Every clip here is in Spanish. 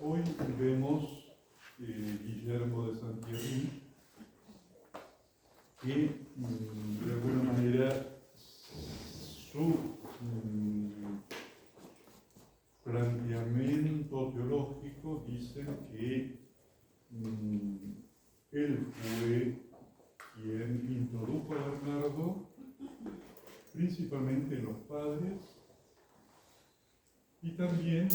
Hoy vemos Guillermo de Santiago, que de alguna manera su planteamiento teológico dice que él fue quien introdujo a Bernardo, principalmente en los padres, y también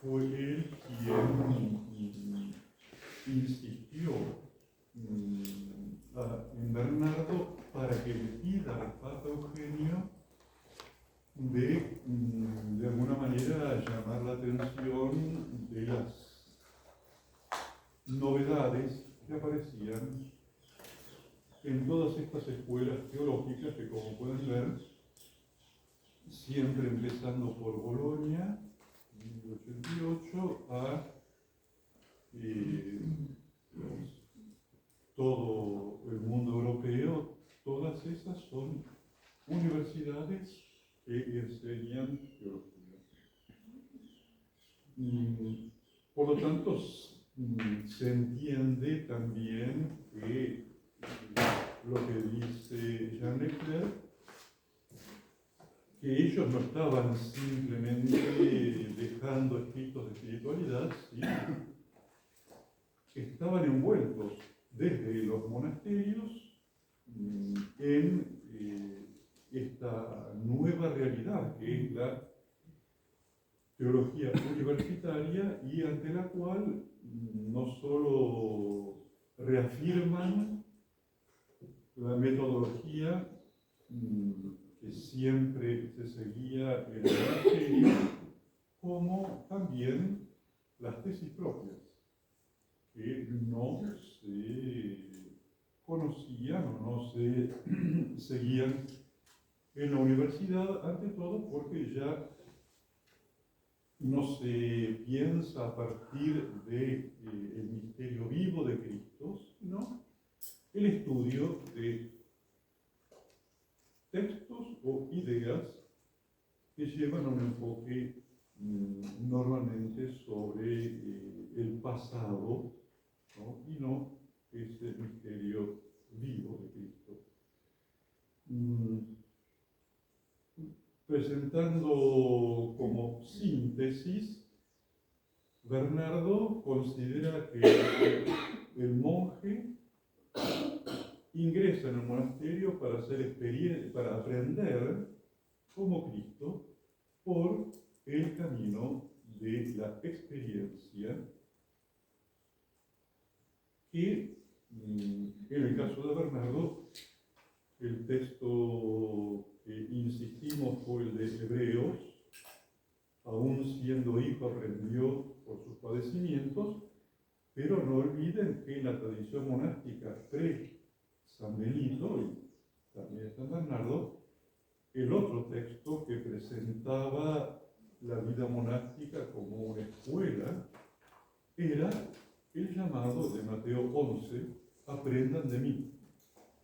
fue él quien insistió en Bernardo para que le pida al Papa Eugenio de alguna manera llamar la atención de las novedades que aparecían en todas estas escuelas teológicas que, como pueden ver, siempre empezando por Bolonia, 1088, a todo el mundo europeo, todas esas son universidades que enseñan teología. Por lo tanto, se entiende también que lo que dice Jean Leclerc, que ellos no estaban simplemente dejando escritos de espiritualidad, sino estaban envueltos desde los monasterios en esta nueva realidad que es la teología universitaria, y ante la cual no solo reafirman la metodología que siempre se seguía en el magisterio, como también las tesis propias, que no se conocían o no se seguían en la universidad, ante todo porque ya no se piensa a partir del misterio vivo de Cristo, sino el estudio de textos o ideas que llevan a un enfoque normalmente sobre el pasado, ¿no? Y no ese misterio vivo de Cristo. Presentando como síntesis, Bernardo considera que el monje ingresa en el monasterio para para aprender como Cristo por el camino de la experiencia, que en el caso de Bernardo, el texto que insistimos fue el de Hebreos: aún siendo hijo aprendió por sus padecimientos, pero no olviden que en la tradición monástica pre-San Benito y también San Bernardo, el otro texto que presentaba la vida monástica como una escuela era el llamado de Mateo 11, aprendan de mí,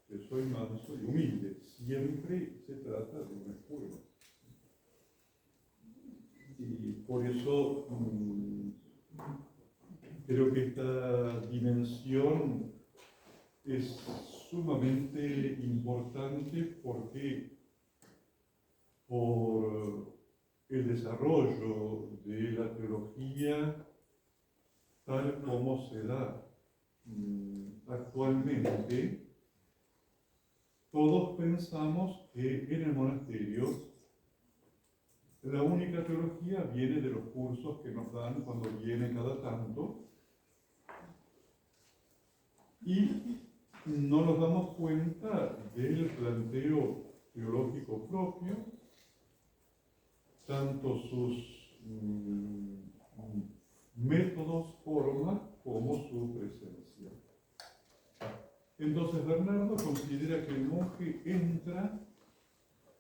que soy manso y humilde. Siempre se trata de una escuela. Y por eso creo que esta dimensión es sumamente importante, porque por el desarrollo de la teología tal como se da actualmente, todos pensamos que en el monasterio la única teología viene de los cursos que nos dan cuando viene cada tanto, y no nos damos cuenta del planteo teológico propio, tanto sus métodos, formas, como su presencia. Entonces Bernardo considera que el monje entra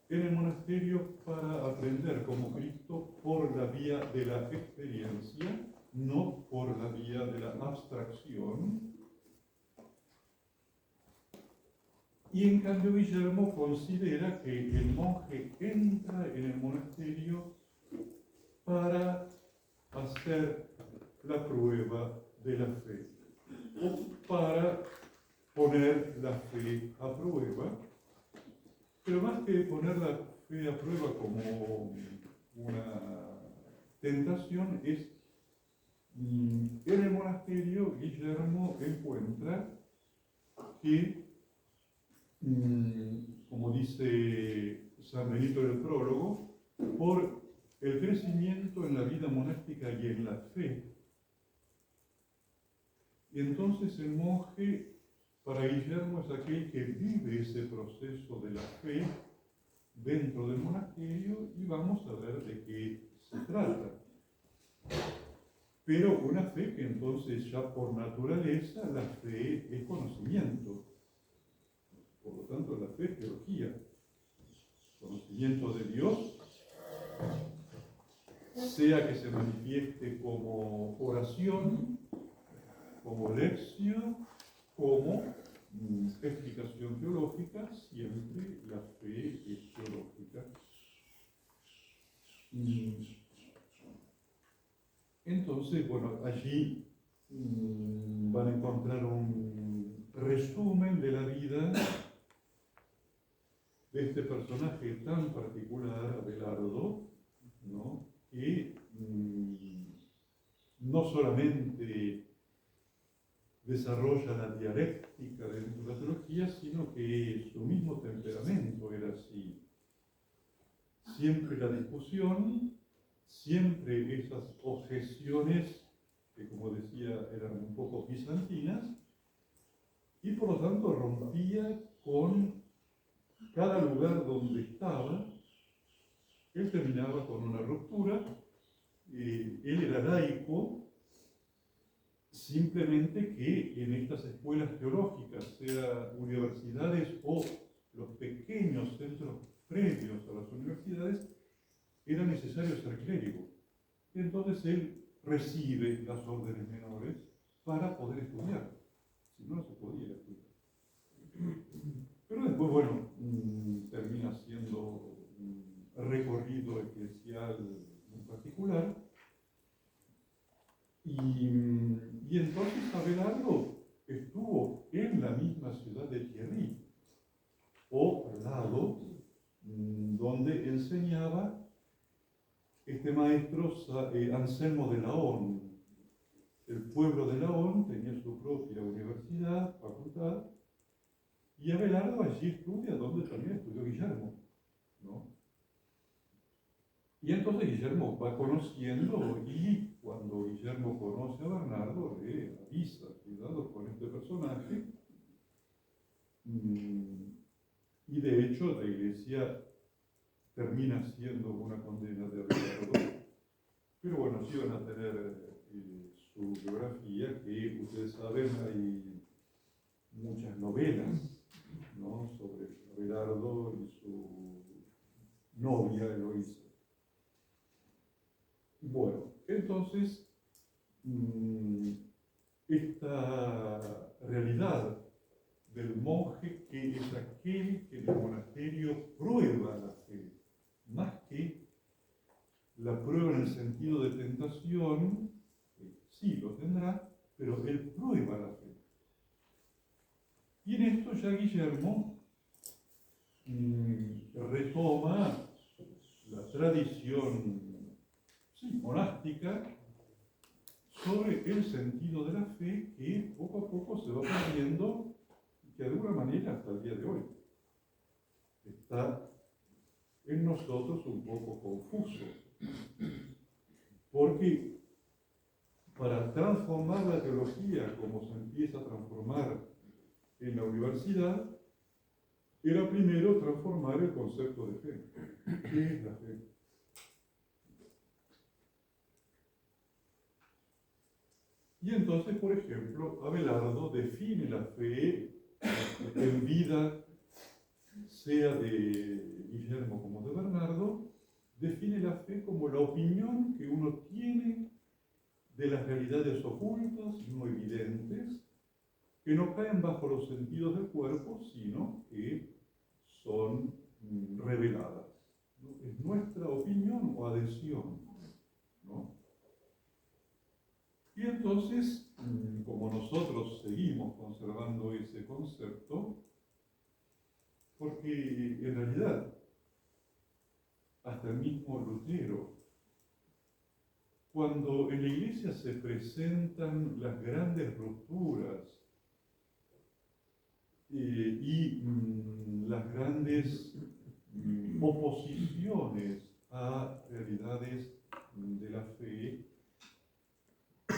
en el monasterio para aprender como Cristo por la vía de la experiencia, no por la vía de la abstracción. Y en cambio Guillermo considera que el monje entra en el monasterio como una tentación es, en el monasterio Guillermo encuentra que, como dice San Benito en el prólogo, por el crecimiento en la vida monástica y en la fe. Y entonces el monje, para Guillermo, es aquel que vive ese proceso de la fe dentro del monasterio, y vamos a ver de qué se trata. Pero una fe que entonces ya por naturaleza la fe es conocimiento. Por lo tanto, la fe es teología. Conocimiento de Dios, sea que se manifieste como oración, como lección, como explicación teológica, siempre la fe es teológica. Entonces, bueno, allí van a encontrar un resumen de la vida de este personaje tan particular, Abelardo, ¿no? Que no solamente desarrolla la dialéctica dentro de la teología, sino que su mismo temperamento era así. Siempre la discusión, siempre esas objeciones que, como decía, eran un poco bizantinas, y por lo tanto rompía con cada lugar donde estaba. Él terminaba con una ruptura. Él era laico, simplemente que en estas escuelas teológicas, sea universidades o los pequeños centros previos a las universidades, era necesario ser clérigo. Entonces él recibe las órdenes menores para poder estudiar. Si no, no se podía estudiar. Pero después, bueno, termina siendo un recorrido eclesial muy particular. Y entonces Abelardo estuvo en la misma ciudad de Thierry, o al lado, donde enseñaba este maestro Anselmo de Laon. El pueblo de Laon tenía su propia universidad, facultad, y Abelardo allí estudia donde también estudió Guillermo, ¿no? Y entonces Guillermo va conociendo, y cuando Guillermo conoce a Bernardo, le avisa: cuidado con este personaje. Y de hecho la iglesia termina siendo una condena de Abelardo. Pero bueno, sí van a tener su biografía, que ustedes saben, hay muchas novelas, ¿no?, sobre Abelardo y su novia Eloísa. Bueno, entonces, esta realidad del monje, que es aquel que en el monasterio prueba la fe, más que la prueba en el sentido de tentación, sí lo tendrá, pero él prueba la fe. Y en esto ya Guillermo retoma la tradición monástica sobre el sentido de la fe, que poco a poco se va perdiendo, y que de alguna manera hasta el día de hoy está en nosotros un poco confuso. Porque para transformar la teología como se empieza a transformar en la universidad, era primero transformar el concepto de fe. ¿Qué es la fe? Y entonces, por ejemplo, Abelardo define la fe en vida, sea de Guillermo como de Bernardo, define la fe como la opinión que uno tiene de las realidades ocultas, no evidentes, que no caen bajo los sentidos del cuerpo, sino que son reveladas, ¿no? Es nuestra opinión o adhesión, ¿no? Y entonces, como nosotros seguimos conservando ese concepto, porque en realidad hasta el mismo Lutero. Cuando en la iglesia se presentan las grandes rupturas las grandes oposiciones a realidades de la fe,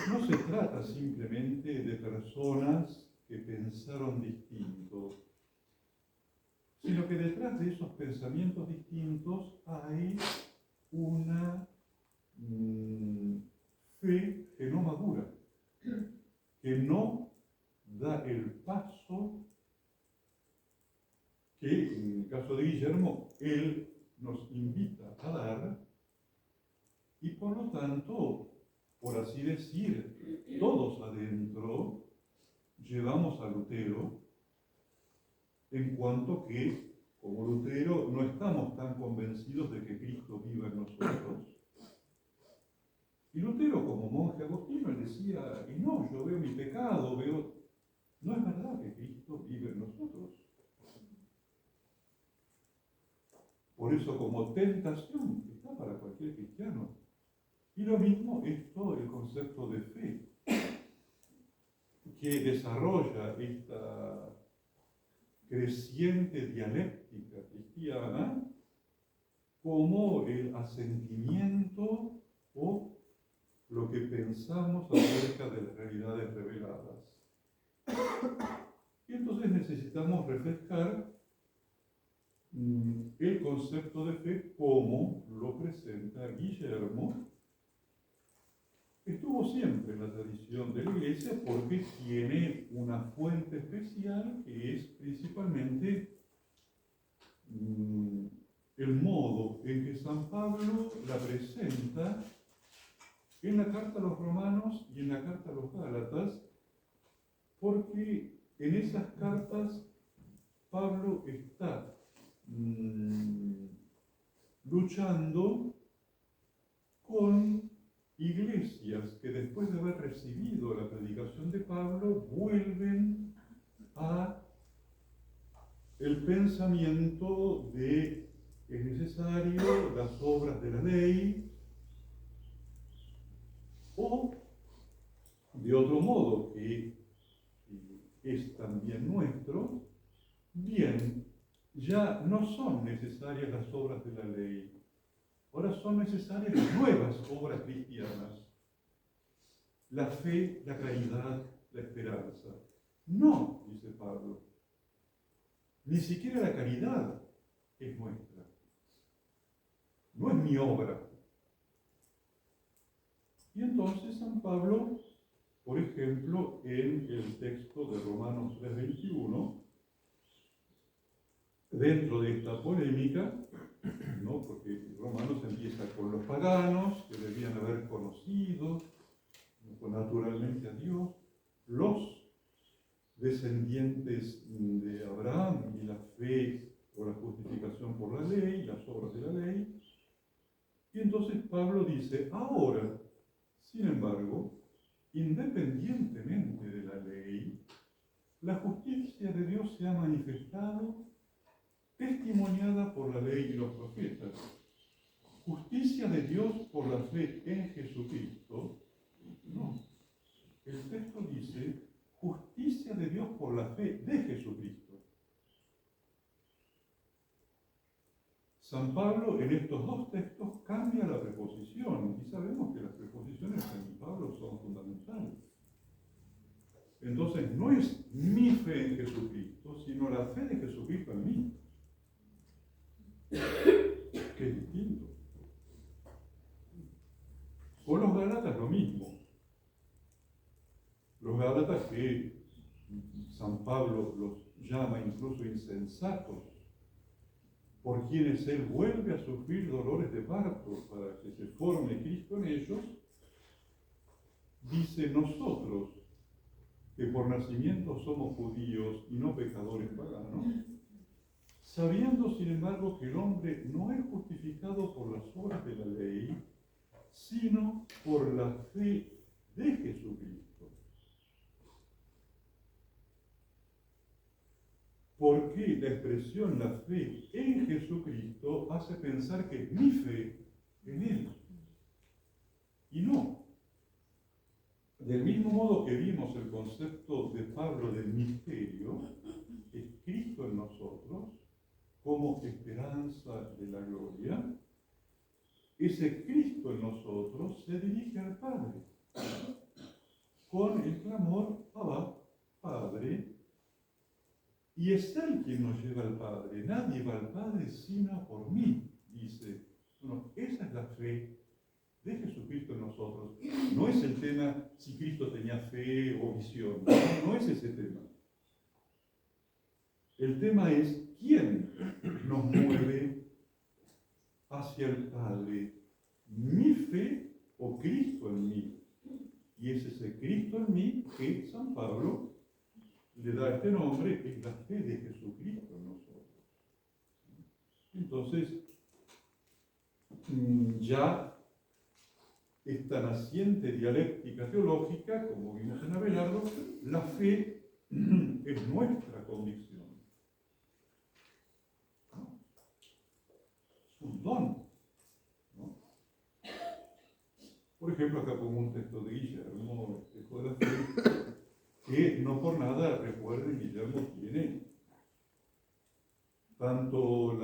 no se trata simplemente de personas que pensaron distinto, sino que detrás de esos pensamientos distintos hay una fe que no madura, que no da el paso que, en el caso de Guillermo, él nos invita a dar, y por lo tanto, por así decir, todos adentro llevamos a Lutero, en cuanto que, como Lutero, no estamos tan convencidos de que Cristo viva en nosotros. Y Lutero, como monje agostino, él decía, y no, yo veo mi pecado, no es verdad que Cristo vive en nosotros. Por eso, como tentación, está para cualquier cristiano. Y lo mismo es todo el concepto de fe, que desarrolla esta creciente dialéctica cristiana como el asentimiento o lo que pensamos acerca de las realidades reveladas. Y entonces necesitamos refrescar el concepto de fe como lo presenta Guillermo. Estuvo siempre en la tradición de la Iglesia porque tiene una fuente especial que es principalmente el modo en que San Pablo la presenta en la carta a los Romanos y en la carta a los Gálatas, porque en esas cartas Pablo está luchando con iglesias que después de haber recibido la predicación de Pablo vuelven a el pensamiento de es necesario las obras de la ley, o de otro modo que es también nuestro, bien, ya no son necesarias las obras de la ley. Ahora son necesarias las nuevas obras cristianas. La fe, la caridad, la esperanza. No, dice Pablo. Ni siquiera la caridad es nuestra. No es mi obra. Y entonces San Pablo, por ejemplo, en el texto de Romanos 3:21, dentro de esta polémica, ¿no? Porque Romanos empieza con los paganos, que debían haber conocido naturalmente a Dios, los descendientes de Abraham y la fe o la justificación por la ley, las obras de la ley. Y entonces Pablo dice, ahora, sin embargo, independientemente de la ley, la justicia de Dios se ha manifestado testimoniada por la ley y los profetas. Justicia de Dios por la fe en Jesucristo. No. El texto dice justicia de Dios por la fe de Jesucristo. San Pablo en estos dos textos cambia la preposición, y sabemos que las preposiciones de San Pablo son fundamentales. Entonces no es mi fe en Jesucristo, sino la fe de Jesucristo en mí. Que es distinto. Con los Gálatas lo mismo. Los Gálatas, que San Pablo los llama incluso insensatos, por quienes él vuelve a sufrir dolores de parto para que se forme Cristo en ellos, dice: nosotros, que por nacimiento somos judíos y no pecadores paganos, sabiendo sin embargo que el hombre no es justificado por las obras de la ley, sino por la fe de Jesucristo. ¿Por qué la expresión expresión, la fe en Jesucristo, hace pensar que es mi fe en Él. Y no. Del mismo modo que vimos el concepto de Pablo del misterio, es Cristo en nosotros, como esperanza de la gloria, ese Cristo en nosotros se dirige al Padre, con el clamor, Abba, Padre, y es Él quien nos lleva al Padre. Nadie va al Padre sino por mí, dice. Bueno, esa es la fe de Jesucristo en nosotros. No es el tema si Cristo tenía fe o visión, no es ese tema. El tema es quién nos mueve hacia el Padre, mi fe o Cristo en mí. Y es ese Cristo en mí que San Pablo le da este nombre, es la fe de Jesucristo en nosotros. Entonces, ya esta naciente dialéctica teológica, como vimos en Abelardo, la fe es nuestra convicción. Es un don. ¿No? Por ejemplo, acá pongo un texto de Guillermo, Espejo de la Fe, que no por nada recuerden Guillermo tiene tanto el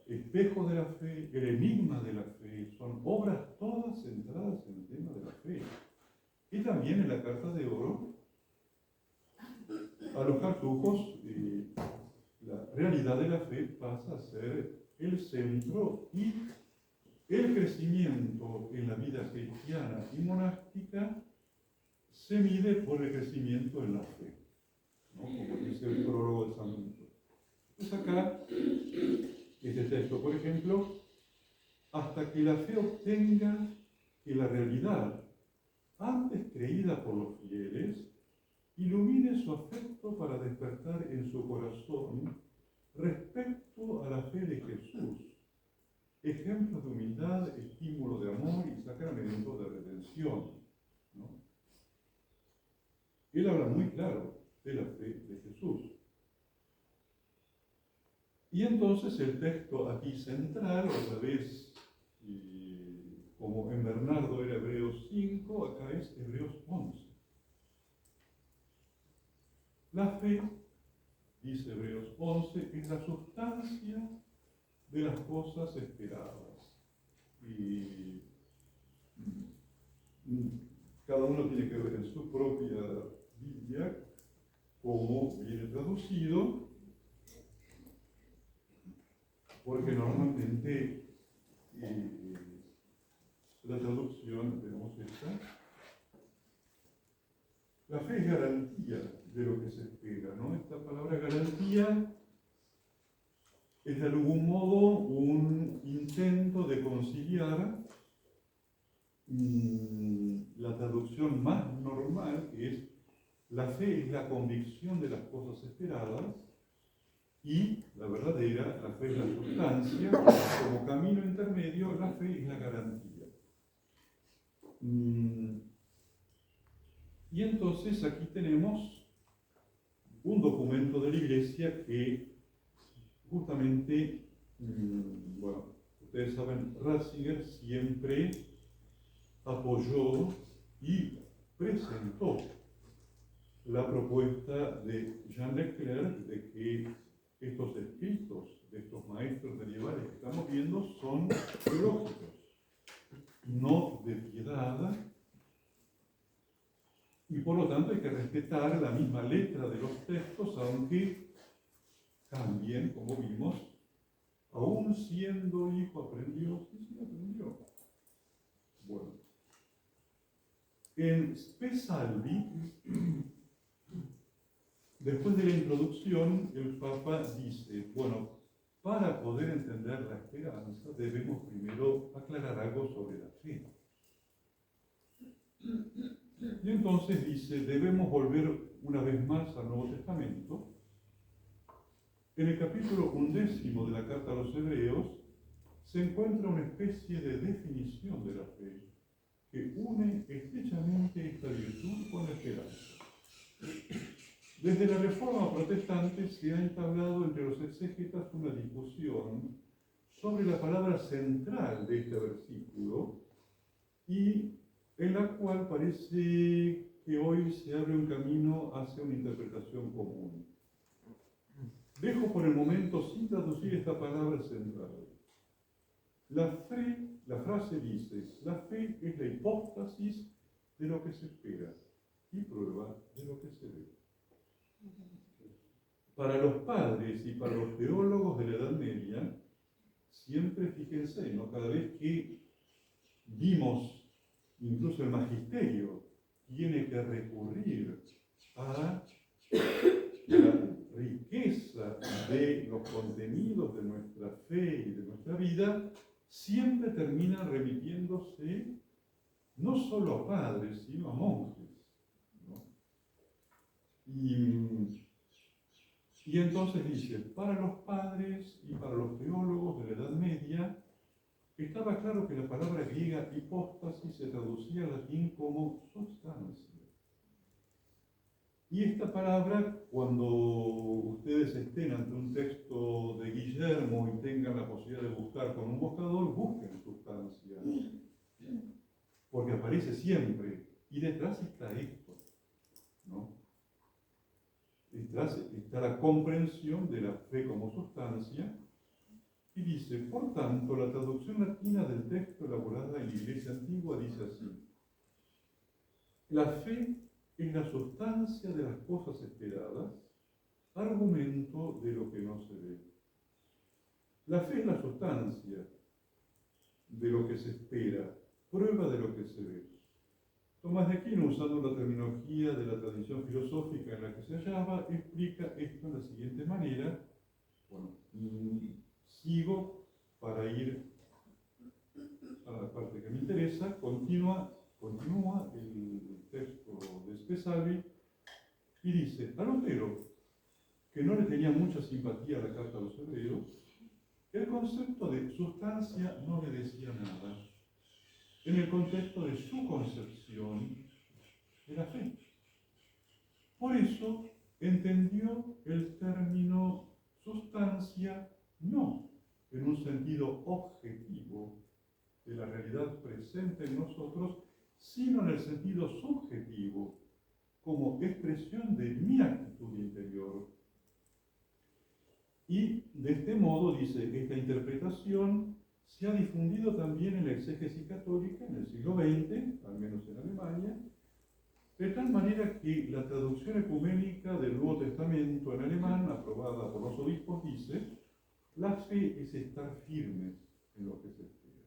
espejo de la fe, el enigma de la fe, son obras todas centradas en el tema de la fe. Y también en la Carta de Oro, a los cartujos, la realidad de la fe pasa a ser el centro y el crecimiento en la vida cristiana y monástica se mide por el crecimiento en la fe, ¿no? Como dice el prólogo de San Benito. Pues acá, este texto, por ejemplo, hasta que la fe obtenga que la realidad, antes creída por los fieles, ilumine su afecto para despertar en su corazón respecto a la fe de Jesús, ejemplos de humildad, estímulo de amor y sacramento de redención, ¿no? Él habla muy claro de la fe de Jesús. Y entonces el texto aquí central, otra vez, como en Bernardo era Hebreos 5, acá es Hebreos 11. La fe, dice Hebreos 11, es la sustancia de las cosas esperadas. Y cada uno tiene que ver en su propia Biblia cómo viene traducido, porque normalmente la traducción, tenemos esta, la fe es garantía de lo que se espera, ¿no? Esta palabra garantía es de algún modo un intento de conciliar la traducción más normal, que es la fe es la convicción de las cosas esperadas, y la verdadera, la fe es la sustancia, como camino intermedio, la fe es la garantía. Y entonces aquí tenemos un documento de la Iglesia que justamente, bueno, ustedes saben, Ratzinger siempre apoyó y presentó la propuesta de Jean Leclerc de que estos escritos de estos maestros medievales que estamos viendo son teológicos, no de piedad, y por lo tanto hay que respetar la misma letra de los textos, aunque también, como vimos, aún siendo hijo aprendió, sí aprendió. Bueno, en Spe Salvi, después de la introducción, el Papa dice, bueno, para poder entender la esperanza debemos primero aclarar algo sobre la fe. Y entonces dice, debemos volver una vez más al Nuevo Testamento. En el capítulo 11 de la Carta a los Hebreos se encuentra una especie de definición de la fe que une estrechamente esta virtud con la esperanza. Desde la Reforma Protestante se ha entablado entre los exégetas una discusión sobre la palabra central de este versículo y en la cual parece que hoy se abre un camino hacia una interpretación común. Dejo por el momento sin traducir esta palabra central. La fe, la frase dice, la fe es la hipóstasis de lo que se espera y prueba de lo que se ve. Para los padres y para los teólogos de la Edad Media, siempre fíjense, ¿no? Cada vez que vimos, incluso el magisterio tiene que recurrir a la riqueza de los contenidos de nuestra fe y de nuestra vida, siempre termina remitiéndose no solo a padres, sino a monjes, ¿no? Y entonces dice, para los padres y para los teólogos de la Edad Media, estaba claro que la palabra griega hipóstasis se traducía al latín como sustancia. Y esta palabra, cuando ustedes estén ante un texto de Guillermo y tengan la posibilidad de buscar con un buscador, busquen sustancia. Porque aparece siempre. Y detrás está esto, ¿no? Detrás está la comprensión de la fe como sustancia. Y dice, por tanto, la traducción latina del texto elaborada en la Iglesia antigua dice así: la fe es la sustancia de las cosas esperadas, argumento de lo que no se ve. La fe es la sustancia de lo que se espera, prueba de lo que se ve. Tomás de Aquino, usando la terminología de la tradición filosófica en la que se hallaba, explica esto de la siguiente manera. Bueno, sigo para ir a la parte que me interesa. Continúa el texto de Spesalvi y dice: a Lutero, que no le tenía mucha simpatía a la carta a los hebreos, el concepto de sustancia no le decía nada en el contexto de su concepción de la fe. Por eso entendió el término sustancia no en un sentido objetivo de la realidad presente en nosotros, sino en el sentido subjetivo, como expresión de mi actitud interior. Y de este modo, dice, esta interpretación se ha difundido también en la exégesis católica en el siglo XX, al menos en Alemania, de tal manera que la traducción ecuménica del Nuevo Testamento en alemán, aprobada por los obispos, dice: la fe es estar firmes en lo que se espera.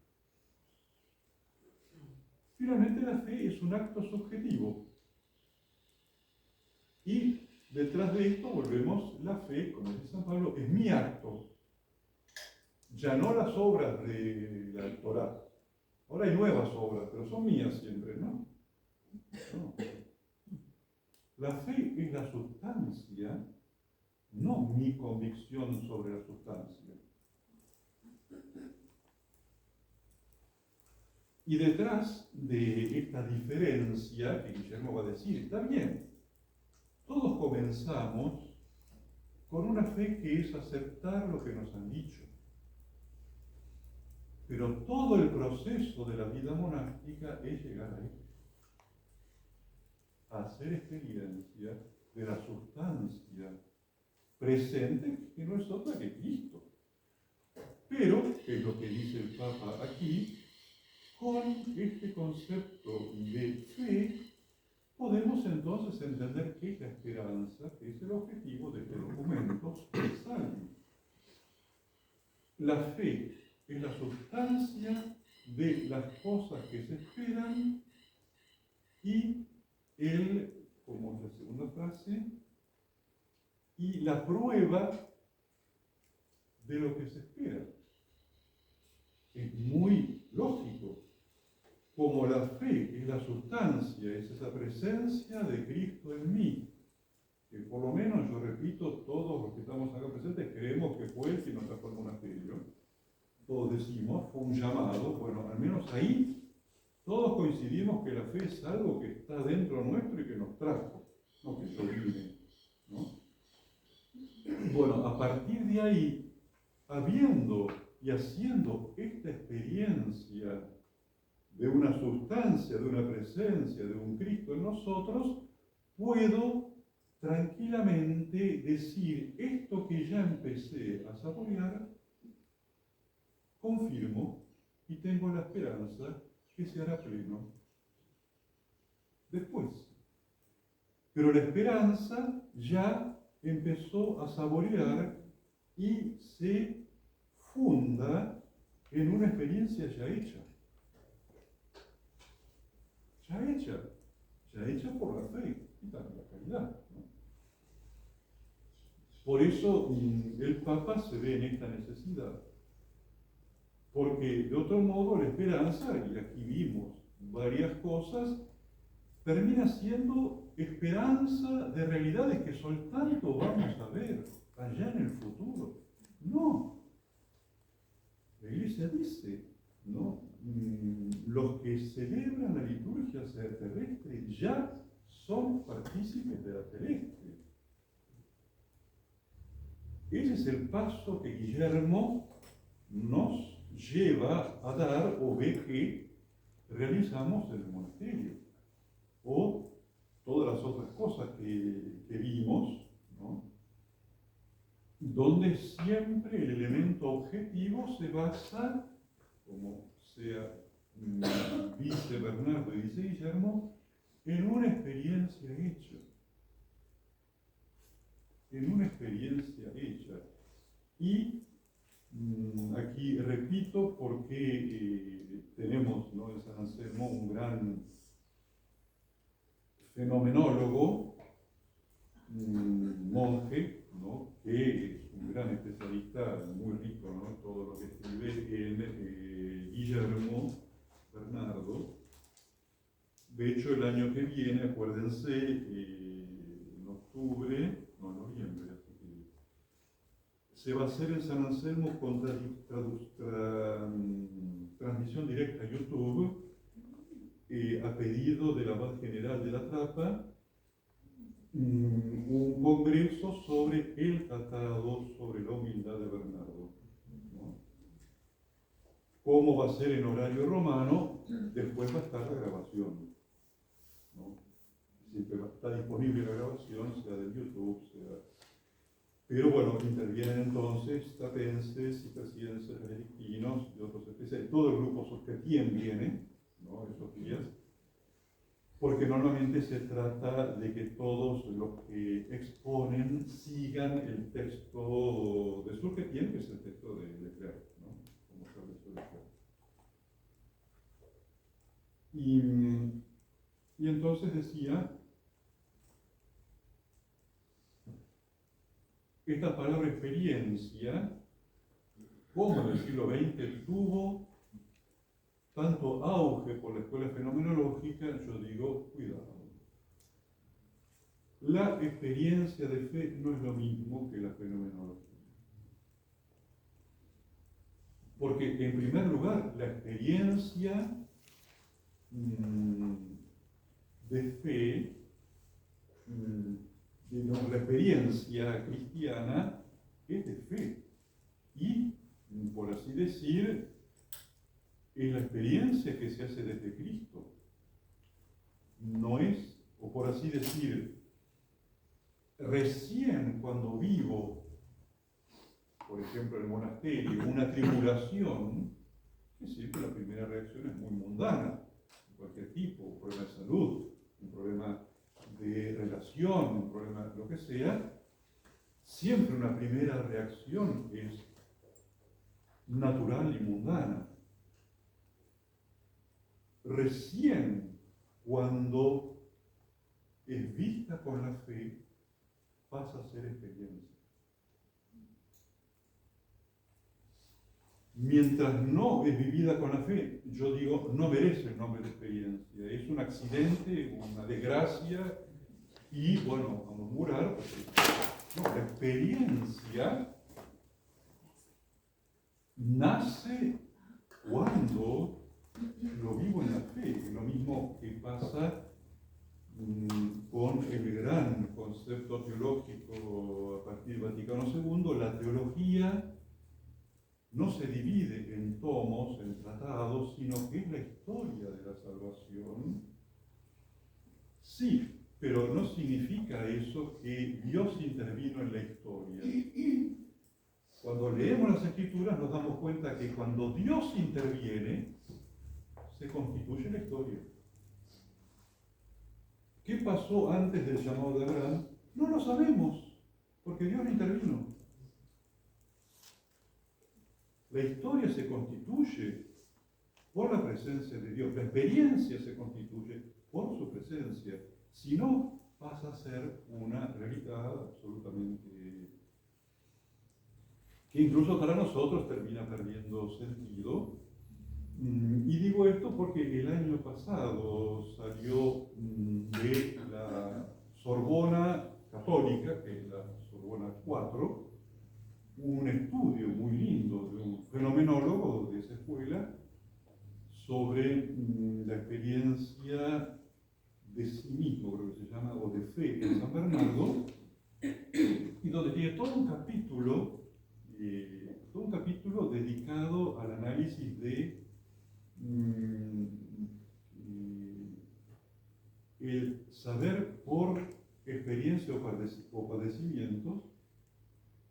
Finalmente, la fe es un acto subjetivo. Y detrás de esto volvemos, la fe, como dice San Pablo, es mi acto. Ya no las obras de la Torá. Ahora hay nuevas obras, pero son mías siempre, ¿no? No. La fe es la sustancia, no mi convicción sobre la sustancia. Y detrás de esta diferencia que Guillermo va a decir, está bien, todos comenzamos con una fe que es aceptar lo que nos han dicho. Pero todo el proceso de la vida monástica es llegar ahí, a hacer experiencia de la sustancia presente, que no es otra que Cristo. Pero, que es lo que dice el Papa aquí, con este concepto de fe, podemos entonces entender qué es la esperanza, que es el objetivo de este documento de Salvi. La fe es la sustancia de las cosas que se esperan y como es la segunda frase, y la prueba de lo que se espera. Es muy lógico. Como la fe es la sustancia, es esa presencia de Cristo en mí, que por lo menos, yo repito, todos los que estamos acá presentes creemos que fue el que nos trajo al monasterio. Todos decimos, fue un llamado, bueno, al menos ahí todos coincidimos que la fe es algo que está dentro nuestro y que nos trajo, no que yo vine, ¿no? Bueno, a partir de ahí, habiendo y haciendo esta experiencia de una sustancia, de una presencia, de un Cristo en nosotros, puedo tranquilamente decir esto que ya empecé a saborear, confirmo y tengo la esperanza que se hará pleno después. Pero la esperanza ya empezó a saborear y se funda en una experiencia ya hecha. Ya hecha por la fe y también la caridad, ¿no? Por eso el Papa se ve en esta necesidad, porque de otro modo la esperanza, y aquí vimos varias cosas, termina siendo esperanza de realidades que soltando vamos a ver allá en el futuro. No, la Iglesia dice, ¿no? Los que celebran la liturgia terrestre ya son partícipes de la celeste. Ese es el paso que Guillermo nos lleva a dar o ve que realizamos en el monasterio. O todas las otras cosas que vimos, ¿no? Donde siempre el elemento objetivo se basa, como sea dice Bernardo y dice Guillermo, en una experiencia hecha. En una experiencia hecha. Y aquí repito porque tenemos, ¿no?, en San Anselmo un gran fenomenólogo, monje, ¿no?, que es un gran especialista, muy rico, ¿no?, todo lo que escribe en Guillermo Bernardo. De hecho, el año que viene, acuérdense, en octubre, no, en noviembre, así que se va a hacer en San Anselmo con transmisión directa a YouTube, a pedido del abad general de la Trapa, un congreso sobre el tratado sobre la humildad de Bernardo, ¿no? ¿Cómo va a ser en horario romano? Después va a estar la grabación, ¿no? Siempre está disponible la grabación, sea del YouTube, sea... Pero bueno, intervienen entonces tapenses y presidenses benedictinos y otros especiales. Todo el grupo Sostetien viene, ¿no?, esos días, porque normalmente se trata de que todos los que exponen sigan el texto de Sostetien, que es el texto de Leclerc, ¿no?, como estableció Leclerc. Y entonces decía, esta palabra experiencia, como en el siglo XX tuvo tanto auge por la escuela fenomenológica, yo digo, cuidado. La experiencia de fe no es lo mismo que la fenomenología. Porque, en primer lugar, la experiencia de fe, la experiencia cristiana es de fe. Y, por así decir, es la experiencia que se hace desde Cristo. No es, o por así decir, recién cuando vivo, por ejemplo, en el monasterio, una tribulación, que siempre la primera reacción es muy mundana, de cualquier tipo, un problema de salud, un problema de relación, un problema de lo que sea, siempre una primera reacción es natural y mundana. Recién cuando es vista con la fe, pasa a ser experiencia. Mientras no es vivida con la fe, yo digo, no merece el nombre de experiencia. Es un accidente, una desgracia, y bueno, a murmurar, porque no, la experiencia nace cuando lo vivo en la fe. Lo mismo que pasa con el gran concepto teológico a partir del Vaticano II, la teología no se divide en tomos, en tratados, sino que es la historia de la salvación. Sí, pero no significa eso que Dios intervino en la historia. Cuando leemos las Escrituras nos damos cuenta que cuando Dios interviene, se constituye la historia. ¿Qué pasó antes del llamado de Abraham? No lo sabemos, porque Dios no intervino. La historia se constituye por la presencia de Dios, la experiencia se constituye por su presencia. Si no, pasa a ser una realidad absolutamente que incluso para nosotros termina perdiendo sentido. Y digo esto porque el año pasado salió de la Sorbona Católica, que es la Sorbona 4, un estudio muy lindo de un fenomenólogo de esa escuela sobre la experiencia de sí mismo, creo que se llama, o de fe en San Bernardo, y donde tiene todo un capítulo dedicado al análisis de el saber por experiencia o padecimientos.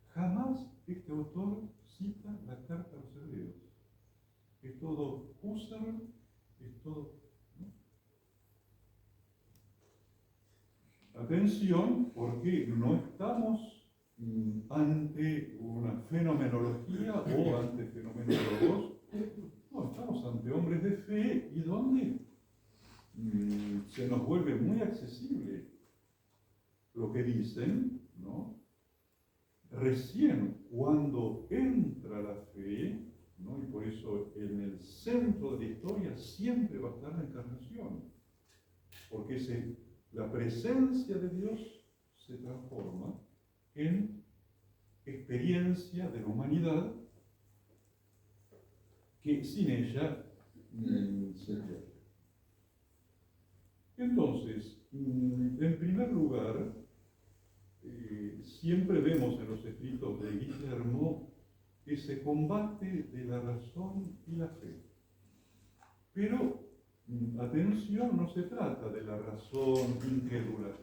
Jamás este autor cita la carta a los hebreos. Es todo Husserl, es todo. ¿No? Atención, porque no estamos ante una fenomenología o ante fenomenólogos. No, estamos ante hombres de fe y donde se nos vuelve muy accesible lo que dicen, ¿no? Recién cuando entra la fe, ¿no? Y por eso en el centro de la historia siempre va a estar la encarnación, porque la presencia de Dios se transforma en experiencia de la humanidad que sin ella se pierde. Entonces, en primer lugar, siempre vemos en los escritos de Guillermo ese combate de la razón y la fe. Pero, atención, no se trata de la razón incrédula,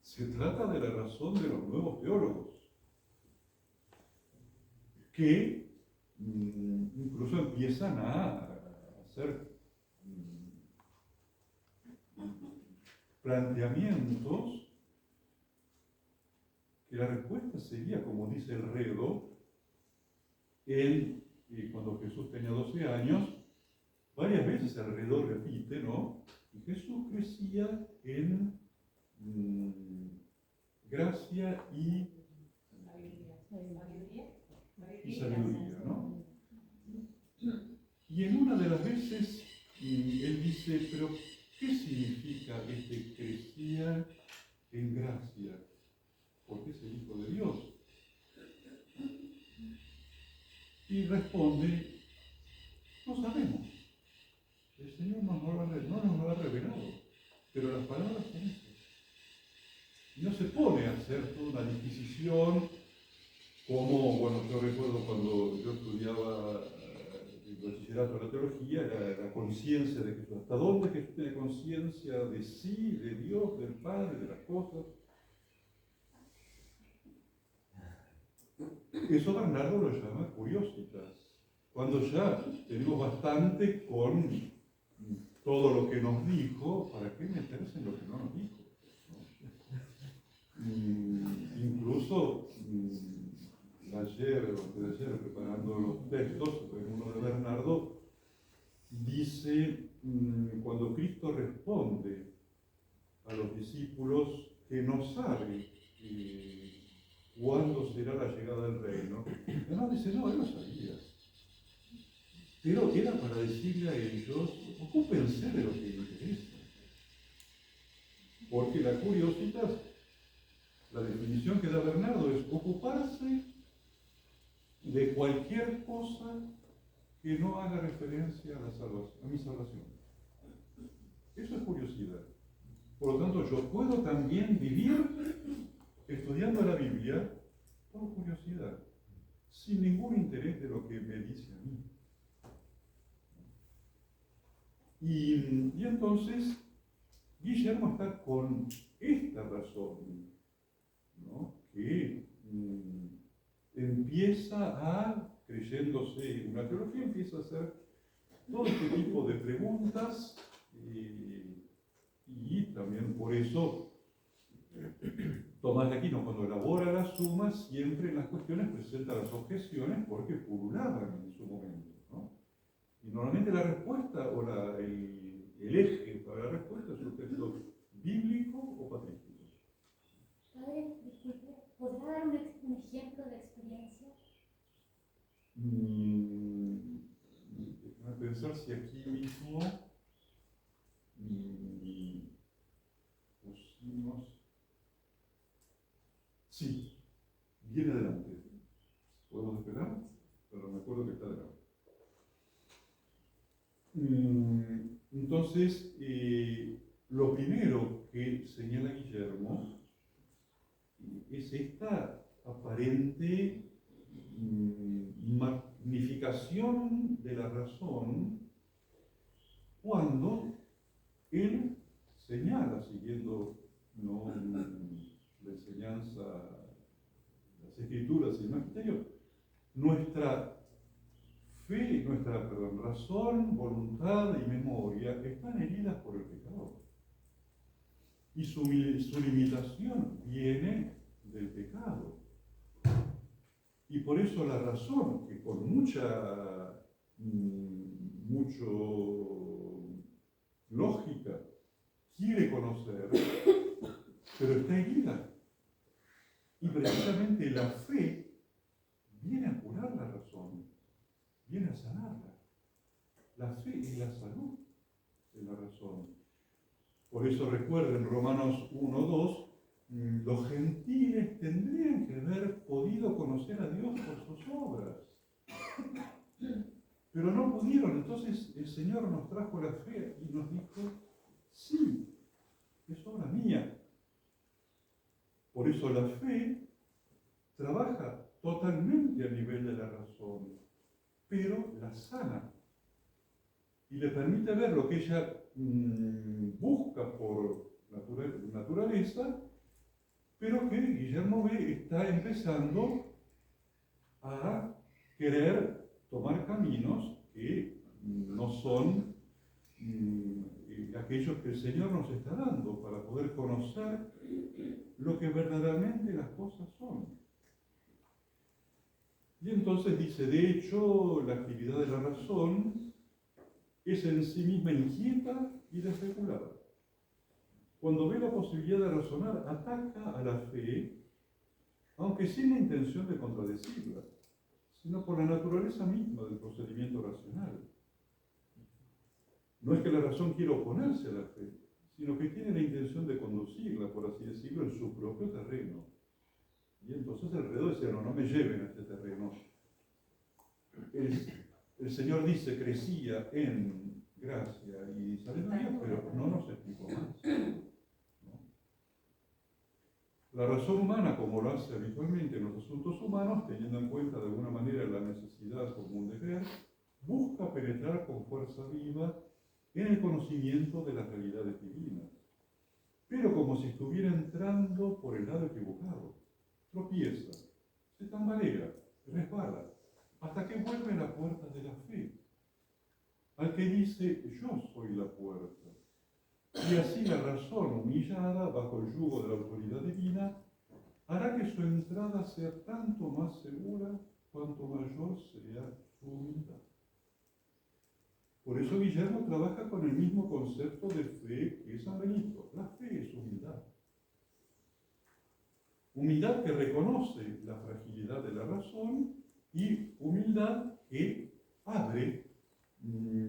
se trata de la razón de los nuevos teólogos, que incluso empiezan a hacer planteamientos que la respuesta sería, como dice el Redo, cuando Jesús tenía 12 años, varias veces el Redo repite, ¿no? Y Jesús crecía en gracia y sabiduría, ¿no? Y en una de las veces él dice, pero ¿qué significa crecía en gracia? Porque es el Hijo de Dios. Y responde, no sabemos. El Señor no nos lo ha revelado, pero las palabras son esas. Y no se pone a hacer toda una disquisición como, bueno, yo recuerdo cuando yo estudiaba el bachillerato de la teología, la conciencia de Jesús. ¿Hasta dónde Jesús tiene conciencia de sí, de Dios, del Padre, de las cosas? Eso Bernardo lo llama curiositas. Cuando ya tenemos bastante con todo lo que nos dijo, ¿para qué meterse en lo que no nos dijo? ¿No? Incluso ayer preparando los textos, en uno de Bernardo, dice, cuando Cristo responde a los discípulos que no sabe cuándo será la llegada del reino, no dice, no, él lo sabía. Pero era para decirle a ellos, ocúpense de lo que les interesa. Porque la curiosidad, la definición que da Bernardo es ocuparse de cualquier cosa que no haga referencia a la salvación, a mi salvación. Eso es curiosidad. Por lo tanto, yo puedo también vivir estudiando la Biblia por curiosidad, sin ningún interés de lo que me dice a mí. Y entonces Guillermo está con esta razón, ¿no? Que empieza a, creyéndose una teología, empieza a hacer todo este tipo de preguntas y también por eso Tomás de Aquino, cuando elabora las sumas, siempre en las cuestiones presenta las objeciones porque pululaban en su momento, ¿no? Y normalmente la respuesta o el eje para la respuesta es un texto bíblico o patrístico. Padre, disculpe, ¿podrá dar un ejemplo de experiencia? Déjame pensar si aquí mismo pusimos. Sí, viene adelante. ¿Podemos esperar? Pero me acuerdo que está adelante. Entonces, lo primero que señala Guillermo es esta aparente magnificación de la razón cuando él señala, siguiendo ¿no? la enseñanza, las escrituras y el magisterio, nuestra fe, razón, voluntad y memoria están heridas por el pecado. Y su limitación viene del pecado. Y por eso la razón, que con mucha lógica quiere conocer, pero está herida. Y precisamente la fe viene a curar la razón, viene a sanarla. La fe es la salud de la razón. Por eso recuerden Romanos 1:2, los gentiles tendrían que haber podido conocer a Dios por sus obras. Pero no pudieron, entonces el Señor nos trajo la fe y nos dijo, sí, es obra mía. Por eso la fe trabaja totalmente a nivel de la razón, pero la sana y le permite ver lo que ella busca por naturaleza, pero que Guillermo B. está empezando a querer tomar caminos que no son aquellos que el Señor nos está dando para poder conocer lo que verdaderamente las cosas son. Y entonces dice, de hecho, la actividad de la razón es en sí misma inquieta y desregulada. Cuando ve la posibilidad de razonar, ataca a la fe, aunque sin la intención de contradecirla, sino por la naturaleza misma del procedimiento racional. No es que la razón quiera oponerse a la fe, sino que tiene la intención de conducirla, por así decirlo, en su propio terreno. Y entonces el redo decía, no me lleven a este terreno. El Señor dice, crecía en gracia y sabiduría, pero no nos explicó más. ¿No? La razón humana, como lo hace habitualmente en los asuntos humanos, teniendo en cuenta de alguna manera la necesidad común de creer, busca penetrar con fuerza viva en el conocimiento de las realidades divinas, pero como si estuviera entrando por el lado equivocado. Tropieza, se tambalea, resbala, hasta que vuelve a la puerta de la fe, al que dice, yo soy la puerta. Y así la razón humillada bajo el yugo de la autoridad divina hará que su entrada sea tanto más segura cuanto mayor sea su humildad. Por eso Guillermo trabaja con el mismo concepto de fe que San Benito. La fe es humildad. Humildad que reconoce la fragilidad de la razón y humildad que abre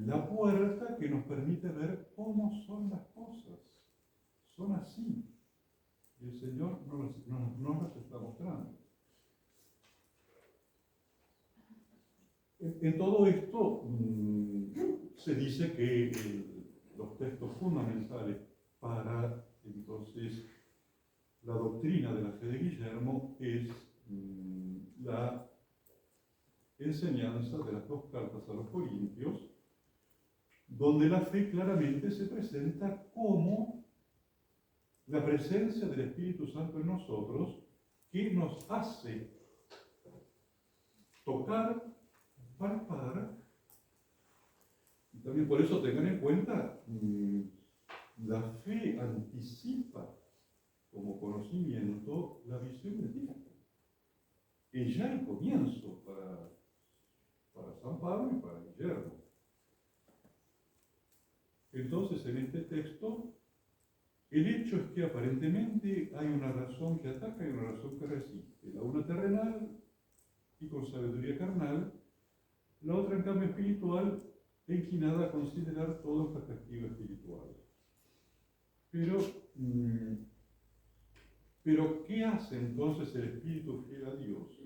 la puerta que nos permite ver cómo son las cosas. Son así. Y el Señor nos las está mostrando. En todo esto se dice que los textos fundamentales para entonces la doctrina de la fe de Guillermo es la enseñanza de las dos cartas a los Corintios, donde la fe claramente se presenta como la presencia del Espíritu Santo en nosotros, que nos hace tocar, palpar, y también por eso tengan en cuenta, la fe anticipa como conocimiento la visión de Dios. Es ya el comienzo para San Pablo y para Guillermo. Entonces, en este texto, el hecho es que aparentemente hay una razón que ataca y una razón que resiste. La una terrenal y con sabiduría carnal, la otra en cambio espiritual, inclinada a considerar todo en perspectiva espiritual. Pero ¿qué hace entonces el espíritu fiel a Dios?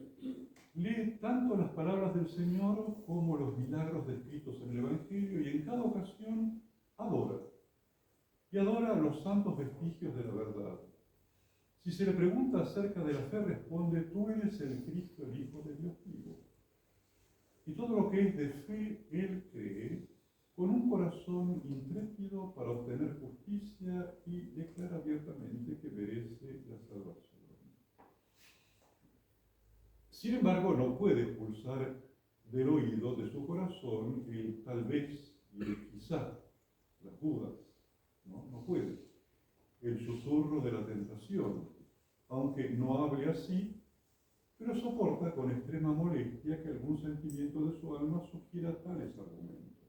Lee tanto las palabras del Señor como los milagros descritos en el Evangelio y en cada ocasión adora. Y adora a los santos vestigios de la verdad. Si se le pregunta acerca de la fe, responde: tú eres el Cristo, el Hijo de Dios vivo. Y todo lo que es de fe, él cree, con un corazón intrépido para obtener justicia, y declara abiertamente que merece la salvación. Sin embargo, no puede expulsar del oído de su corazón el tal vez y el quizá, las dudas. No puede. El susurro de la tentación, aunque no hable así, pero soporta con extrema molestia que algún sentimiento de su alma sugiera tales argumentos.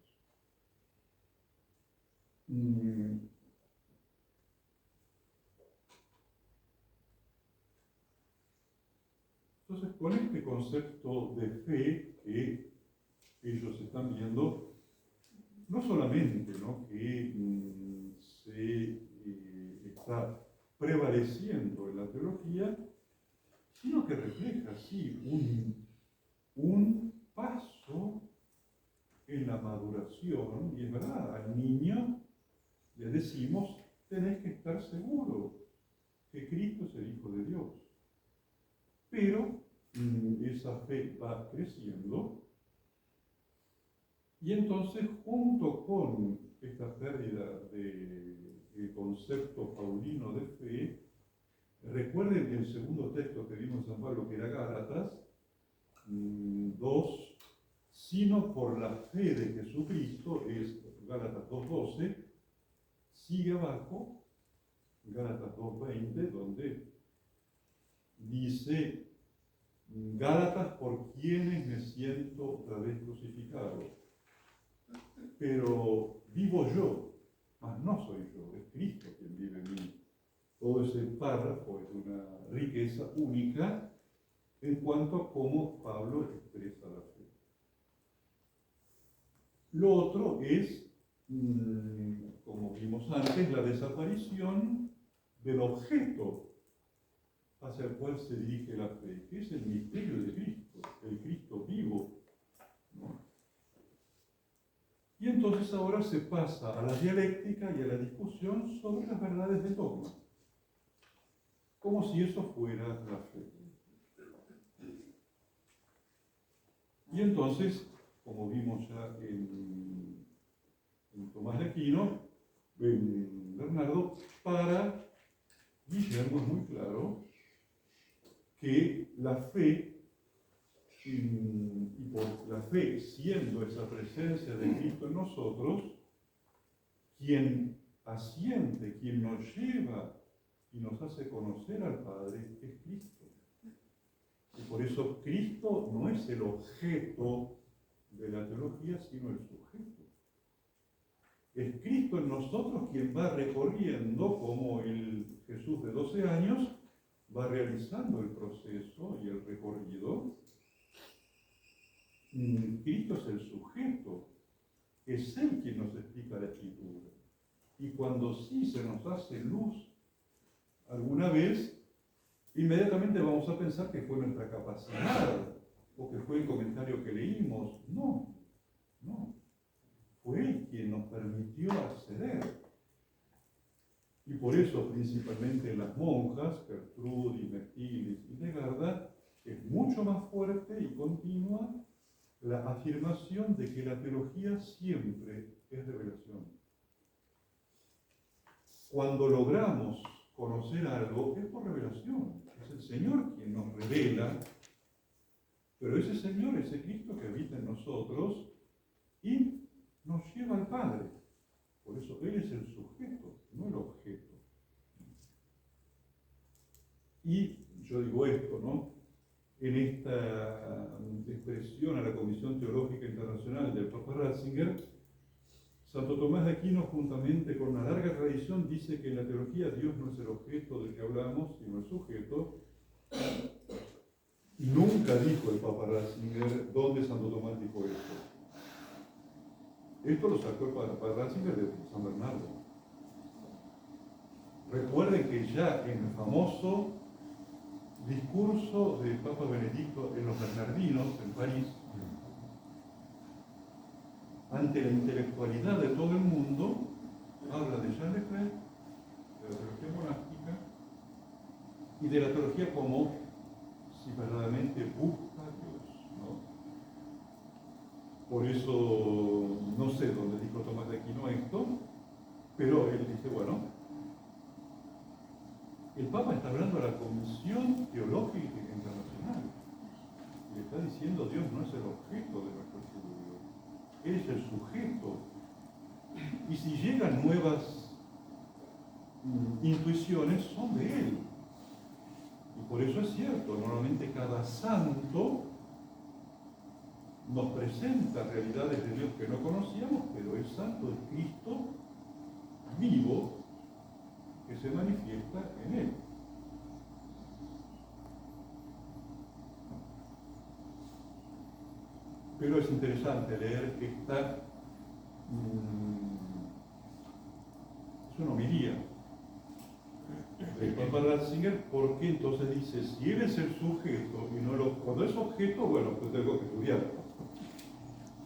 Entonces, con este concepto de fe que ellos están viendo, no solamente que se está prevaleciendo en la teología, sino que refleja, sí, un paso en la maduración. Y es verdad, al niño le decimos: tenés que estar seguro que Cristo es el Hijo de Dios. Pero esa fe va creciendo, y entonces, junto con esta pérdida del concepto paulino de fe, recuerden el segundo texto que vimos en San Pablo, que era Gálatas 2, sino por la fe de Jesucristo, es Gálatas 2:12, sigue abajo, Gálatas 2:20, donde dice: Gálatas, por quienes me siento otra vez crucificado. Pero vivo yo, mas no soy yo, es Cristo quien vive en mí. Todo ese párrafo es una riqueza única en cuanto a cómo Pablo expresa la fe. Lo otro es, como vimos antes, la desaparición del objeto hacia el cual se dirige la fe, que es el misterio de Cristo, el Cristo vivo, ¿no? Y entonces ahora se pasa a la dialéctica y a la discusión sobre las verdades del dogma, como si eso fuera la fe. Y entonces, como vimos ya en Tomás de Aquino, en Bernardo, para Guillermo es muy claro que la fe, y por la fe siendo esa presencia de Cristo en nosotros, quien asiente, quien nos lleva y nos hace conocer al Padre, es Cristo. Y por eso Cristo no es el objeto de la teología, sino el sujeto. Es Cristo en nosotros quien va recorriendo, como el Jesús de 12 años, va realizando el proceso y el recorrido. Cristo es el sujeto, es Él quien nos explica la Escritura. Y cuando sí se nos hace luz alguna vez, inmediatamente vamos a pensar que fue nuestra capacidad o que fue el comentario que leímos. No. Fue Él quien nos permitió acceder. Y por eso, principalmente en las monjas, Gertrudis, Mestilis y Legarda, es mucho más fuerte y continua la afirmación de que la teología siempre es revelación. Cuando logramos conocer algo, es por revelación. Es el Señor quien nos revela, pero ese Señor, ese Cristo que habita en nosotros y nos lleva al Padre. Por eso Él es el sujeto, no el objeto. Y yo digo esto, ¿no? En esta expresión a la Comisión Teológica Internacional del Papa Ratzinger, Santo Tomás de Aquino, juntamente con una larga tradición, dice que en la teología Dios no es el objeto del que hablamos, sino el sujeto. Y nunca dijo el Papa Ratzinger dónde Santo Tomás dijo esto. Esto lo sacó el Papa Ratzinger de San Bernardo. Recuerden que ya en el famoso discurso del Papa Benedicto en los Bernardinos, en París, ante la intelectualidad de todo el mundo, habla de Jean Lefebvre, de la teología monástica y de la teología como si verdaderamente busca a Dios, ¿no? Por eso, no sé dónde dijo Tomás de Aquino esto, pero él dice, bueno, el Papa está hablando a la Comisión Teológica Internacional. Y le está diciendo, Dios no es el objeto de nuestro estudio, Él es el sujeto. Y si llegan nuevas intuiciones, son de Él. Y por eso es cierto, normalmente cada santo nos presenta realidades de Dios que no conocíamos, pero el santo es Cristo vivo que se manifiesta en Él. Pero es interesante leer esta, es una homilía del Papa Ratzinger, porque entonces dice, si él es el sujeto, y no lo, cuando es objeto, bueno, pues tengo que estudiarlo.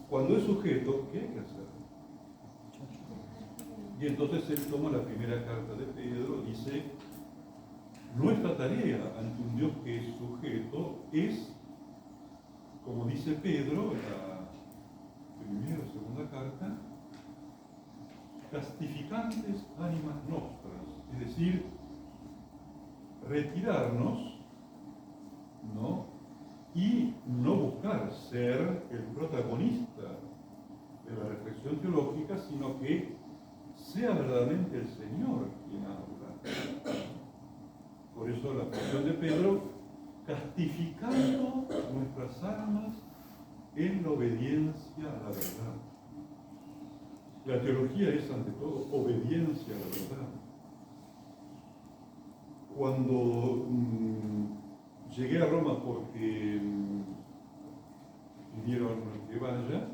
Cuando es sujeto, ¿qué hay que hacer? Y entonces él toma la primera carta de Pedro, dice, nuestra tarea ante un Dios que es sujeto es, como dice Pedro en la primera o segunda carta, castificantes ánimas nostras, es decir, retirarnos, ¿no? Y no buscar ser el protagonista de la reflexión teológica, sino que sea verdaderamente el Señor quien habla. Por eso la expresión de Pedro, castificando nuestras almas en la obediencia a la verdad. La teología es ante todo obediencia a la verdad. Cuando llegué a Roma porque pidieron que vaya,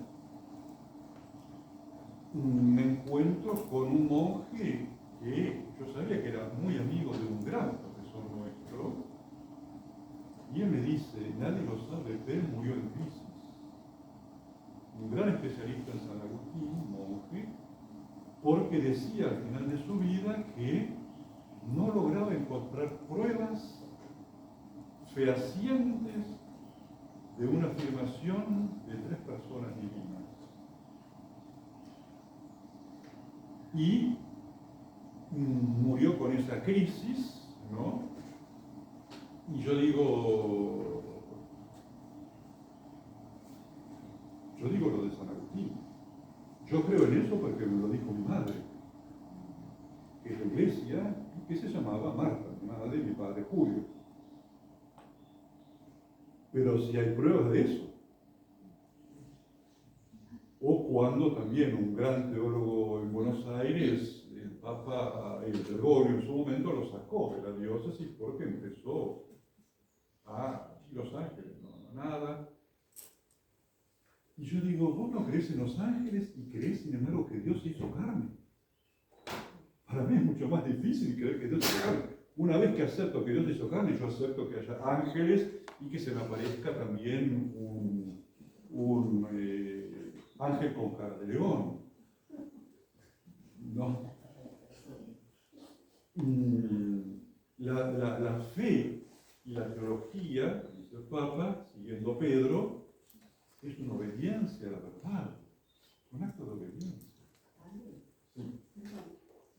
me encuentro con un monje que yo sabía que era muy amigo de un gran profesor nuestro, y él me dice, nadie lo sabe, pero él murió en crisis. Un gran especialista en San Agustín, monje, porque decía al final de su vida que no lograba encontrar pruebas fehacientes de una afirmación de tres personas divinas. Y murió con esa crisis, ¿no? Y yo digo lo de San Agustín. Yo creo en eso porque me lo dijo mi madre, que la iglesia, que se llamaba Marta, mi madre y mi padre Julio. Pero si hay pruebas de eso, o cuando también un gran teólogo en Buenos Aires, el Papa, el Gregorio en su momento lo sacó de la diócesis porque empezó Los Ángeles, no, nada. Y yo digo, vos no crees en los ángeles y crees sin embargo que Dios se hizo carne. Para mí es mucho más difícil creer que Dios se hizo carne. Una vez que acepto que Dios se hizo carne, yo acepto que haya ángeles y que se me aparezca también un ángel con cara de león. No. la fe y la teología, dice el Papa, siguiendo a Pedro, es una obediencia a la verdad, un acto de obediencia. Sí.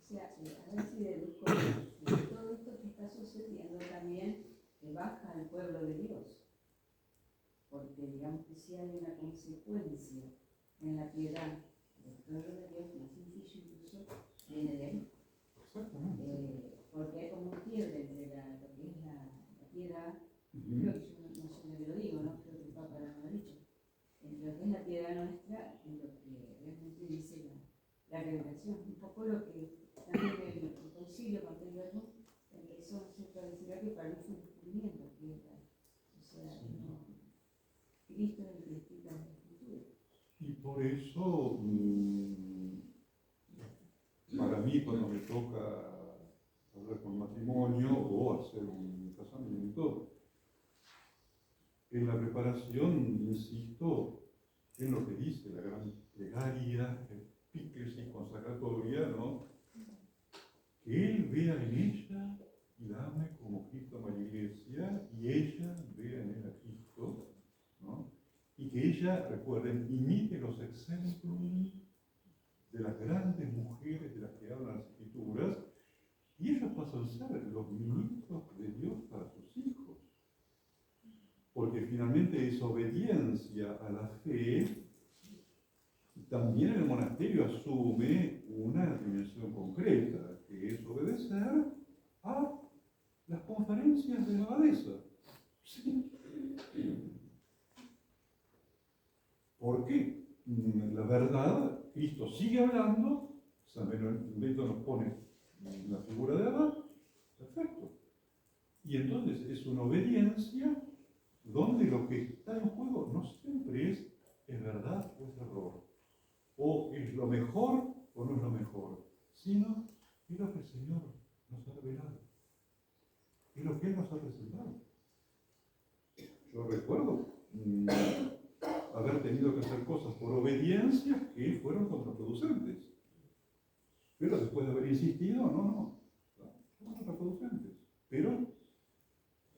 O sea, a ver si deduzco de todo esto que está sucediendo también que baja al pueblo de Dios. Porque digamos que si hay una consecuencia en la piedad del pueblo de Dios, más sencillo incluso, viene de ahí. Exactamente. Porque hay como un quiebre entre lo que es la piedad, Ujú. creo que yo no sé de lo digo, ¿no? Creo que el Papa lo ha dicho, entre lo que es la piedad nuestra y lo que realmente dice la revelación. Un poco lo que también el concilio cuando empezó a decir que para mí fue un descubrimiento, que era, o sea, no, Cristo es el que explica la escritura. Y por eso, para mí, cuando me toca hablar con matrimonio o hacer un casamiento, en la preparación, insisto, en lo que dice la gran plegaria, epíclesis consagratoria, ¿no? Que él vea en ella y la ame como Cristo ama a la iglesia y ella vea en él a Cristo, ¿no? Y que ella, recuerden, imite los ejemplos de las grandes mujeres de las que hablan las escrituras, y ellos pasan a ser los ministros de Dios para sus hijos. Porque finalmente es obediencia a la fe. También el monasterio asume una dimensión concreta, que es obedecer a las conferencias de la abadesa. Sí. ¿Por qué? La verdad, Cristo sigue hablando, San Benedicto nos pone la figura de Abad, perfecto. Y entonces es una obediencia donde lo que está en juego no siempre es verdad o es error, o es lo mejor o no es lo mejor, sino es lo que el Señor nos ha revelado, es lo que Él nos ha presentado. Yo recuerdo haber tenido que hacer cosas por obediencia que fueron contraproducentes. Pero después de haber insistido, no, fueron contraproducentes. Pero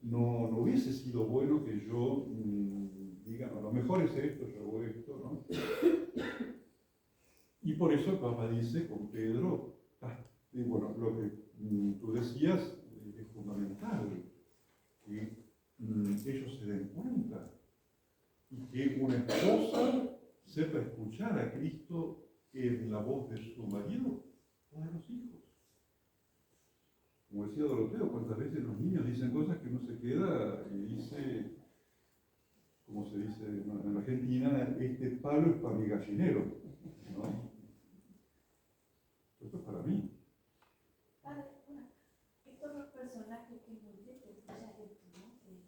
no hubiese sido bueno que yo diga, no, lo mejor es esto, yo hago esto, ¿no? Y por eso el Papa dice con Pedro, bueno, lo que tú decías es fundamental, que ellos se den cuenta y que una esposa sepa escuchar a Cristo en la voz de su marido o de los hijos. Como decía Doroteo, cuántas veces los niños dicen cosas que uno se queda y dice, como se dice en Argentina, este palo es para mi gallinero, ¿no? Esto es para mí. Padre, estos dos personajes que muy tristes, ya esto, ¿no? Que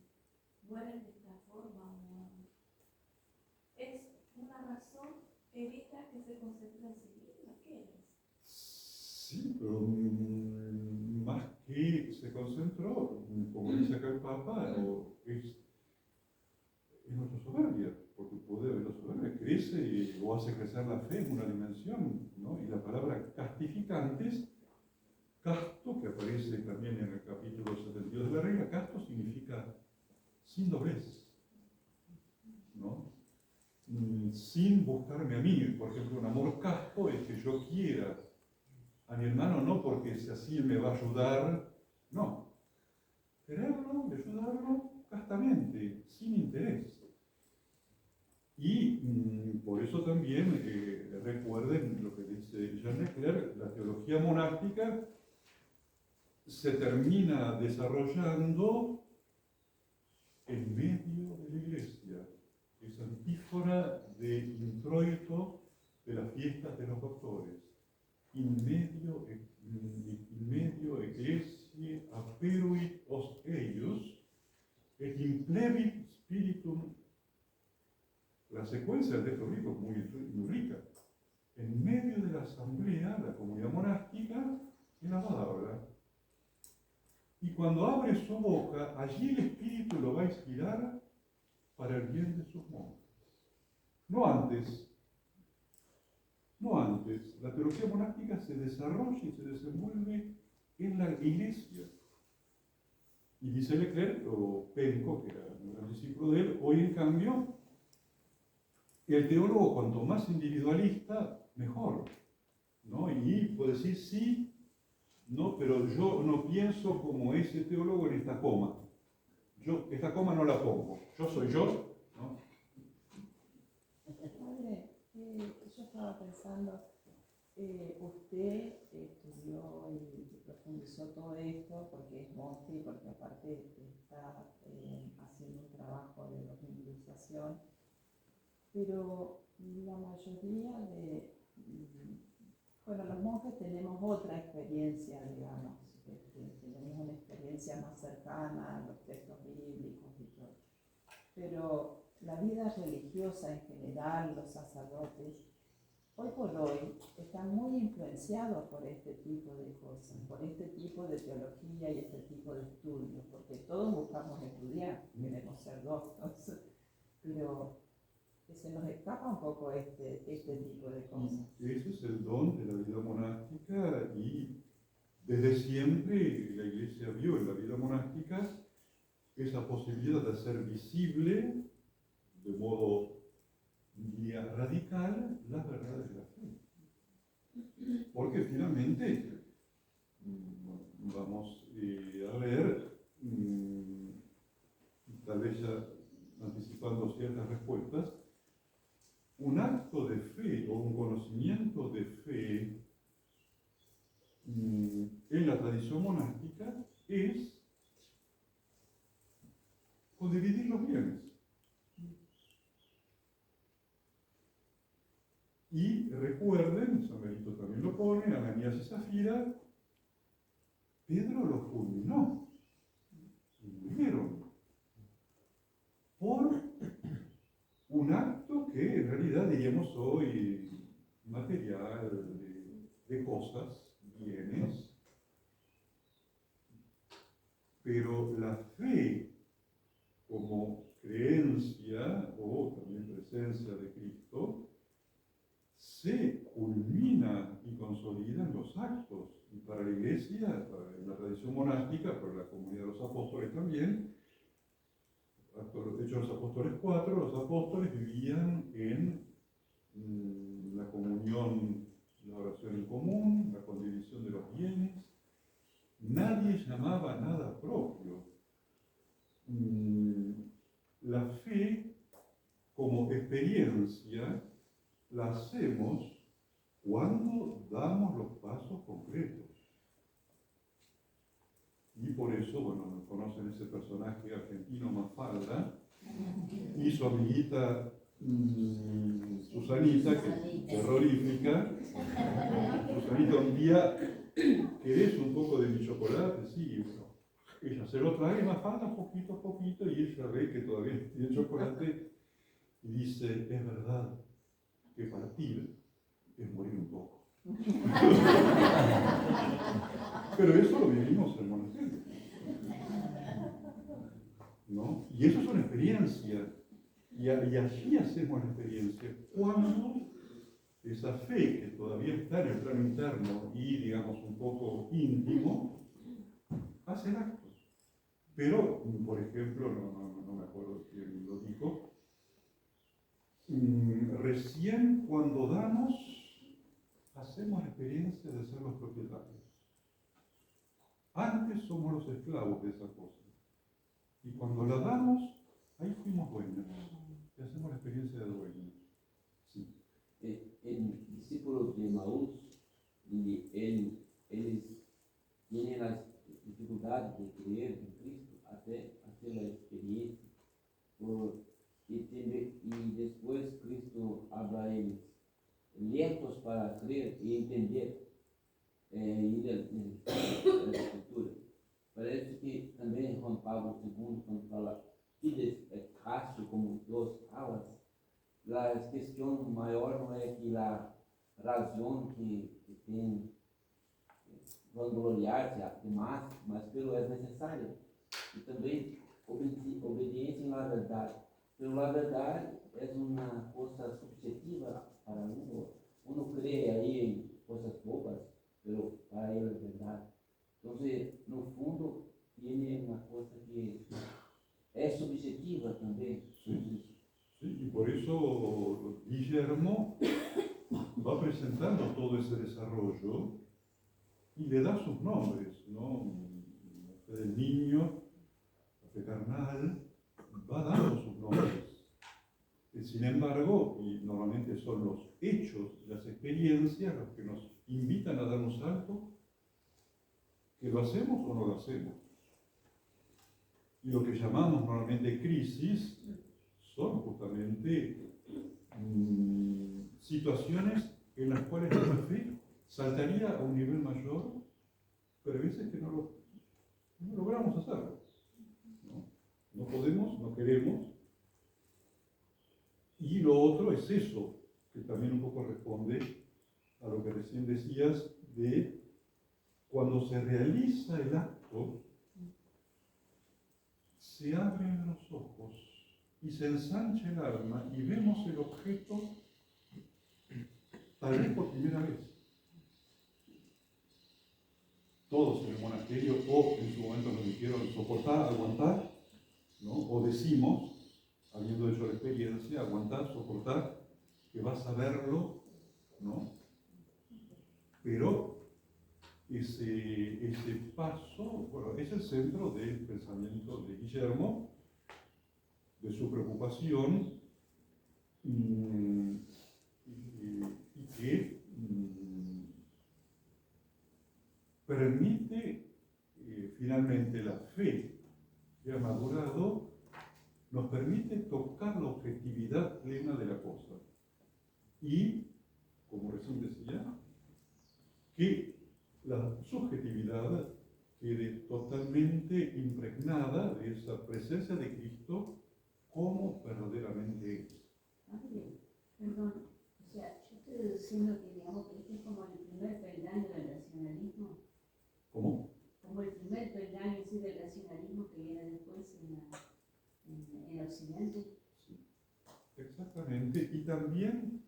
mueren de esta forma, ¿es una razón evita que se concentre en sí misma? ¿Qué es? Sí, pero más que se concentró, como dice acá el Papa, es nuestra soberbia, porque el poder de la soberbia crece o hace crecer la fe en una dimensión, ¿no? Y la palabra castificantes, casto, que aparece también en el capítulo 72 de la regla, casto significa sin doblez, ¿no? Sin buscarme a mí. Por ejemplo, un amor casto es que yo quiera a mi hermano no porque si así me va a ayudar, no. Quererlo, ayudarlo castamente, sin interés. Y por eso también recuerden lo que dice Jean Leclerc, la teología monástica se termina desarrollando en medio de la iglesia. Es antífona de introito de las fiestas de los doctores. In medio ecclesiae aperuit os eius et implebit spiritum. La secuencia del texto bíblico es muy rica. En medio de la asamblea, la comunidad monástica, el abad habla. Y cuando abre su boca, allí el Espíritu lo va a inspirar para el bien de sus monjes. No antes. La teología monástica se desarrolla y se desenvuelve en la iglesia. Y dice Leclerc, o Penco, que era un gran discípulo de él, hoy en cambio, el teólogo cuanto más individualista, mejor, ¿no? Y puede decir sí, no, pero yo no pienso como ese teólogo en esta coma. Yo esta coma no la pongo. Yo soy yo, ¿no? Padre, yo estaba pensando, usted estudió y profundizó todo esto porque es monje y porque aparte está haciendo un trabajo de evangelización, pero la mayoría bueno, los monjes tenemos otra experiencia, digamos, tenemos una experiencia más cercana a los textos bíblicos y todo, pero la vida religiosa en general, los sacerdotes, hoy por hoy están muy influenciados por este tipo de cosas, por este tipo de teología y este tipo de estudios, porque todos buscamos estudiar, queremos ser doctores, pero que se nos escapa un poco este tipo de cosas. Ese es el don de la vida monástica y desde siempre la Iglesia vio en la vida monástica esa posibilidad de hacer visible de modo, diría, radical las verdades de la fe. Porque finalmente, vamos a leer, tal vez ya anticipando ciertas respuestas, un acto de fe o un conocimiento de fe en la tradición monástica es dividir los bienes. Y recuerden, San Benito también lo pone, Ananías y Zafira, Pedro los fulminó, y murieron, por un acto que en realidad diríamos hoy material, de cosas, bienes, pero la fe como creencia o también presencia de Cristo se culmina y consolida en los actos. Y para la Iglesia, en la tradición monástica, para la comunidad de los apóstoles también, de hecho los apóstoles 4, los apóstoles vivían en la comunión, la oración en común, la condivisión de los bienes. Nadie llamaba nada propio. La fe como experiencia la hacemos cuando damos los pasos concretos. Y por eso, bueno, conocen ese personaje argentino Mafalda y su amiguita Susanita, que es terrorífica. Susanita un día, ¿querés un poco de mi chocolate? Sí, bueno. Ella se lo trae, Mafalda poquito a poquito, y ella ve que todavía tiene chocolate y dice, es verdad que partir es morir un poco. Pero eso lo vivimos en el monasterio, ¿no? Y eso es una experiencia, y allí hacemos la experiencia cuando esa fe que todavía está en el plano interno y digamos un poco íntimo hace actos. Pero, por ejemplo, no me acuerdo quién lo dijo, recién cuando damos hacemos la experiencia de ser los propietarios. Antes somos los esclavos de esa cosa. Y cuando la damos, ahí fuimos dueños. Y hacemos la experiencia de dueños. Sí. El discípulo de Maús, eles tienen la dificultad de creer en Cristo, hacer la experiencia, y después Cristo habla a ellos, lentos para creer y entender. Ir a escritura. Parece que também Juan Pablo II, quando fala fides et ratio, como dos alas, a questão maior não é que a razão que tem vangloriar-se demais, mas pelo é necessário. E também obediência na verdade. Pero a verdade é uma coisa subjetiva para uno. Uno cree aí em coisas bobas, pero para ele é verdade. Entonces, no fundo, tiene una cosa que es subjetiva también. Sí. Sí, y por eso Guillermo va presentando todo ese desarrollo y le da sus nombres, ¿no? El niño, la fe carnal, va dando sus nombres. Sin embargo, y normalmente son los hechos, las experiencias, los que nos invitan a dar un salto, que lo hacemos o no lo hacemos. Y lo que llamamos normalmente crisis son justamente situaciones en las cuales la fe saltaría a un nivel mayor, pero a veces que no logramos hacerlo. No podemos, no queremos. Y lo otro es eso, que también un poco responde a lo que recién decías de cuando se realiza el acto, se abren los ojos y se ensancha el alma y vemos el objeto tal vez por primera vez. Todos en el monasterio o en su momento nos dijeron soportar, aguantar, ¿no? O decimos, habiendo hecho la experiencia, aguantar, soportar, que vas a verlo, ¿no? Pero ese paso, bueno, es el centro del pensamiento de Guillermo, de su preocupación, y que permite finalmente la fe que ha madurado, nos permite tocar la objetividad plena de la cosa. Y, como recién decía, que la subjetividad quede totalmente impregnada de esa presencia de Cristo como verdaderamente es. Perdón, o sea, yo estoy diciendo que, digamos, que este es como el primer peldaño del racionalismo. ¿Cómo? Como el primer peldaño sí, del racionalismo que viene después en Occidente. Sí, exactamente. Y también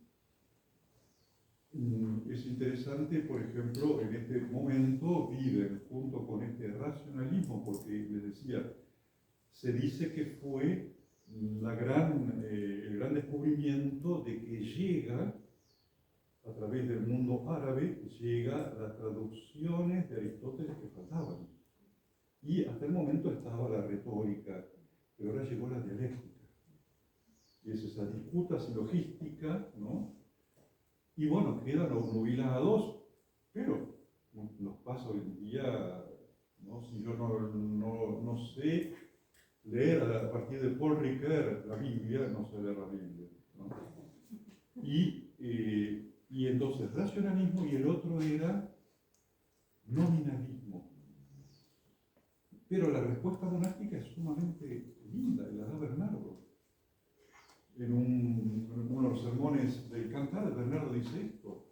es interesante, por ejemplo, en este momento viven junto con este racionalismo, porque les decía, se dice que fue el gran descubrimiento de que llega, a través del mundo árabe, llega las traducciones de Aristóteles que faltaban. Y hasta el momento estaba la retórica, pero ahora llegó la dialéctica. Y es esa disputa silogística, ¿no? Y bueno, quedan obnubilados, pero nos pasa hoy en día, ¿no? Si yo no sé leer a partir de Paul Ricoeur la Biblia, no sé leer la Biblia, ¿no? Y entonces racionalismo, y el otro era nominalismo. Pero la respuesta monástica es sumamente linda, y la da Bernardo. En uno de los sermones del Cantar, Bernardo dice esto: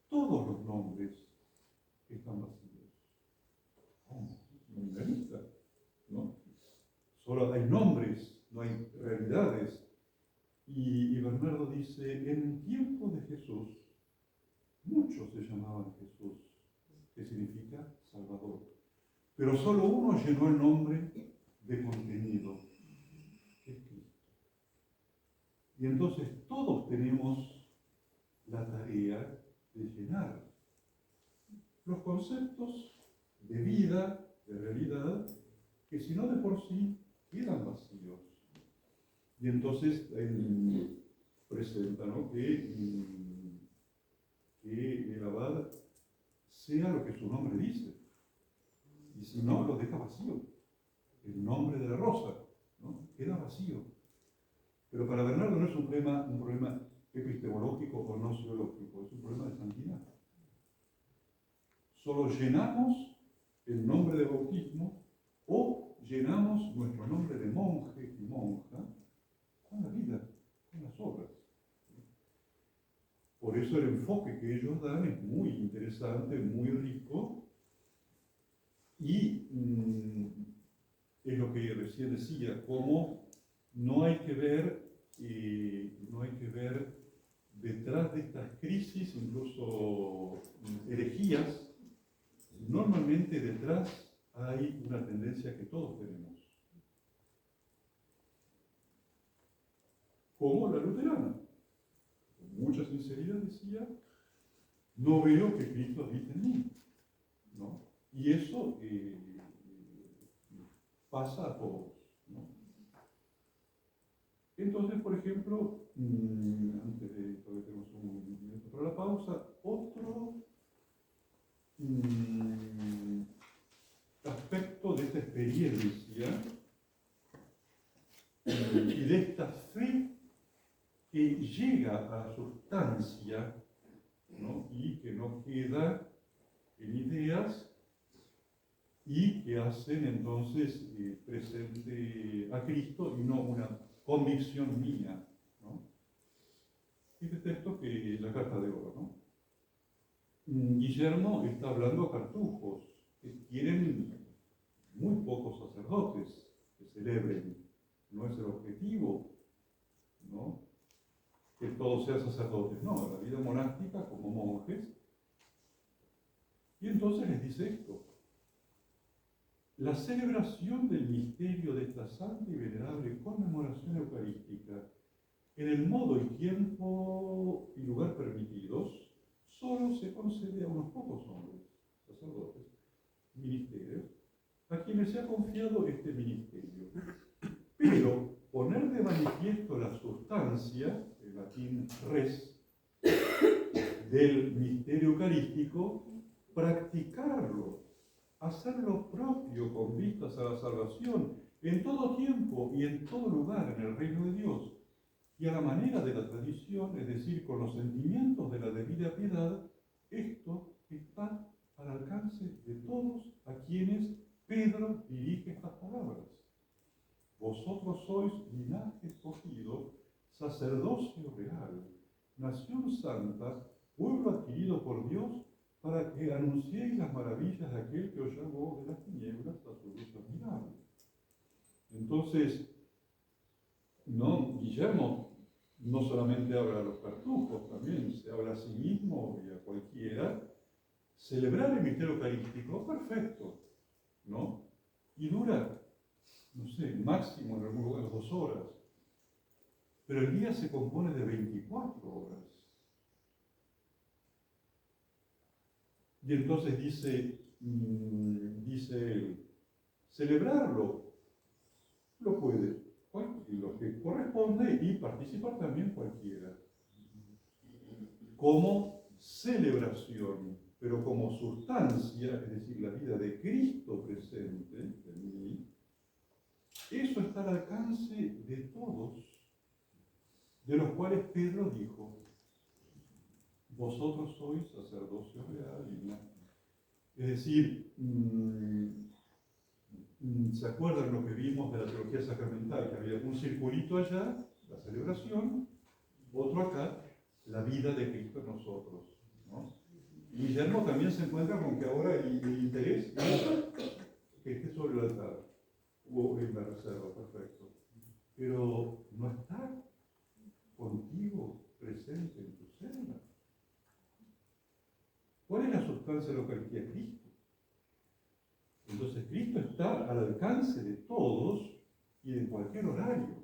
todos los nombres están vacíos. ¿Cómo? Nominalista, ¿no? Solo hay nombres, no hay realidades. Y Bernardo dice, en el tiempo de Jesús, muchos se llamaban Jesús, que significa Salvador. Pero solo uno llenó el nombre de contenido, que es Cristo. Y entonces todos tenemos la tarea de llenar los conceptos de vida, de realidad, que si no de por sí quedan vacíos. Y entonces él presenta, ¿no? que el abad sea lo que su nombre dice. Y si no, lo deja vacío. El nombre de la rosa, ¿no? Queda vacío. Pero para Bernardo no es un problema epistemológico o gnoseológico, es un problema de santidad. Solo llenamos el nombre de bautismo o llenamos nuestro nombre de monje y monja con la vida, con las obras. Por eso el enfoque que ellos dan es muy interesante, muy rico, y es lo que recién decía, cómo no hay que ver detrás de estas crisis, incluso herejías, normalmente detrás hay una tendencia que todos tenemos. Como la luterana, con mucha sinceridad decía, no veo que Cristo habite en mí, ¿no? Y eso pasa a todos, ¿no? Entonces, por ejemplo, antes de todavía tenemos un minuto para la pausa, otro aspecto de esta experiencia y de esta fe que llega a la sustancia, ¿no? Y que no queda en ideas y que hacen entonces presente a Cristo y no una convicción mía, ¿no? Este texto que es la carta de oro, ¿no? Guillermo está hablando a cartujos que tienen muy pocos sacerdotes que celebren. No es el objetivo, ¿no? Que todos sean sacerdotes, no, la vida monástica como monjes. Y entonces les dice esto: la celebración del misterio de esta santa y venerable conmemoración eucarística en el modo y tiempo y lugar permitidos solo se concede a unos pocos hombres, sacerdotes, ministerios, a quienes se ha confiado este ministerio. Pero poner de manifiesto la sustancia, en latín res, del misterio eucarístico, practicarlo, hacerlo propio con vistas a la salvación, en todo tiempo y en todo lugar en el reino de Dios, y a la manera de la tradición, es decir, con los sentimientos de la debida piedad, esto está al alcance de todos a quienes Pedro dirige estas palabras. Vosotros sois linaje escogido, sacerdocio real, nación santa, pueblo adquirido por Dios, para que anunciéis las maravillas de aquel que os llamó de las tinieblas a su luz admirable. Entonces, Guillermo no solamente habla a los cartujos, también se habla a sí mismo y a cualquiera. Celebrar el misterio eucarístico, perfecto, ¿no? Y dura, no sé, máximo en algún lugar 2 horas. Pero el día se compone de 24 horas. Y entonces dice él, celebrarlo lo puede lo que corresponde y participar también cualquiera. Como celebración, pero como sustancia, es decir, la vida de Cristo presente en mí, eso está al alcance de todos, de los cuales Pedro dijo, vosotros sois sacerdocio real. Es decir, ¿se acuerdan lo que vimos de la teología sacramental? Que había un circulito allá, la celebración, otro acá, la vida de Cristo en nosotros, ¿no? Y Guillermo también se encuentra con que ahora el interés es que esté sobre el altar, o en la reserva, perfecto. Pero no está contigo presente en tu celda. ¿Cuál es la sustancia de la Eucaristía? Cristo. Entonces Cristo está al alcance de todos y en cualquier horario.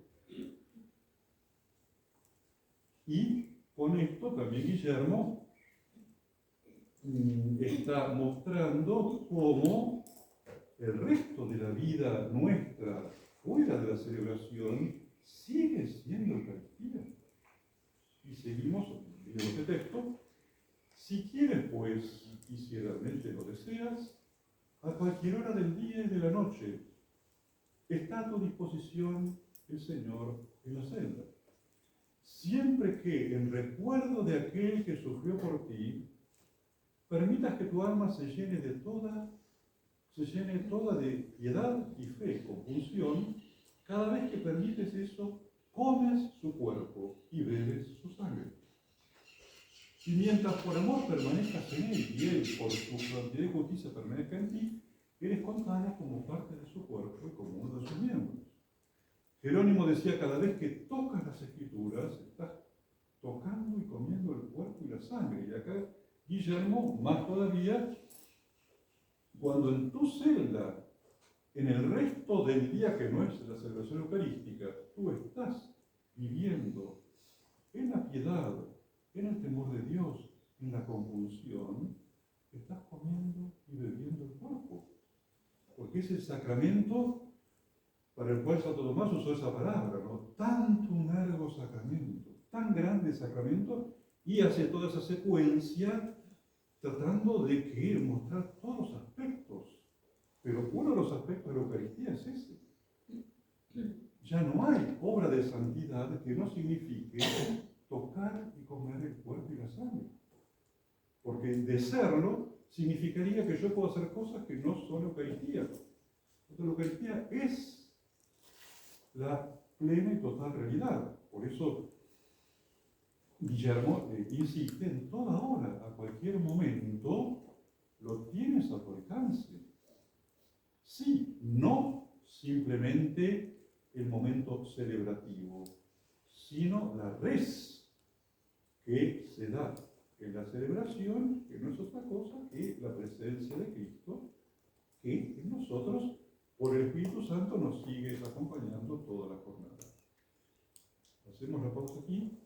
Y con esto también Guillermo está mostrando cómo el resto de la vida nuestra, fuera de la celebración, sigue siendo Eucaristía. Y seguimos viendo este texto. Si quieres, pues, y si realmente lo deseas, a cualquier hora del día y de la noche, está a tu disposición el Señor en la celda. Siempre que, en recuerdo de aquel que sufrió por ti, permitas que tu alma se llene toda de piedad y fe, compunción, cada vez que permites eso, comes su cuerpo y bebes su sangre. Y mientras por amor permanezcas en él y él por su santidad y justicia permanezca en ti, eres contado como parte de su cuerpo y como uno de sus miembros. Jerónimo decía, cada vez que tocas las Escrituras, estás tocando y comiendo el cuerpo y la sangre. Y acá Guillermo, más todavía, cuando en tu celda, en el resto del día que no es la celebración eucarística, tú estás viviendo en la piedad, en el temor de Dios, en la compulsión, estás comiendo y bebiendo el cuerpo. Porque es el sacramento para el cual Santo Tomás usó esa palabra, ¿no? Tanto un largo sacramento, tan grande sacramento, y hace toda esa secuencia tratando de mostrar todos los aspectos. Pero uno de los aspectos de la Eucaristía es ese. Ya no hay obra de santidad que no signifique tocar y comer el cuerpo y la sangre. Porque de serlo significaría que yo puedo hacer cosas que no son Eucaristía. Entonces la Eucaristía es la plena y total realidad. Por eso Guillermo insiste en toda hora, a cualquier momento, lo tienes a tu alcance. Sí, no simplemente el momento celebrativo, sino la res que se da en la celebración, que no es otra cosa que la presencia de Cristo, que en nosotros, por el Espíritu Santo, nos sigue acompañando toda la jornada. Hacemos la pausa aquí.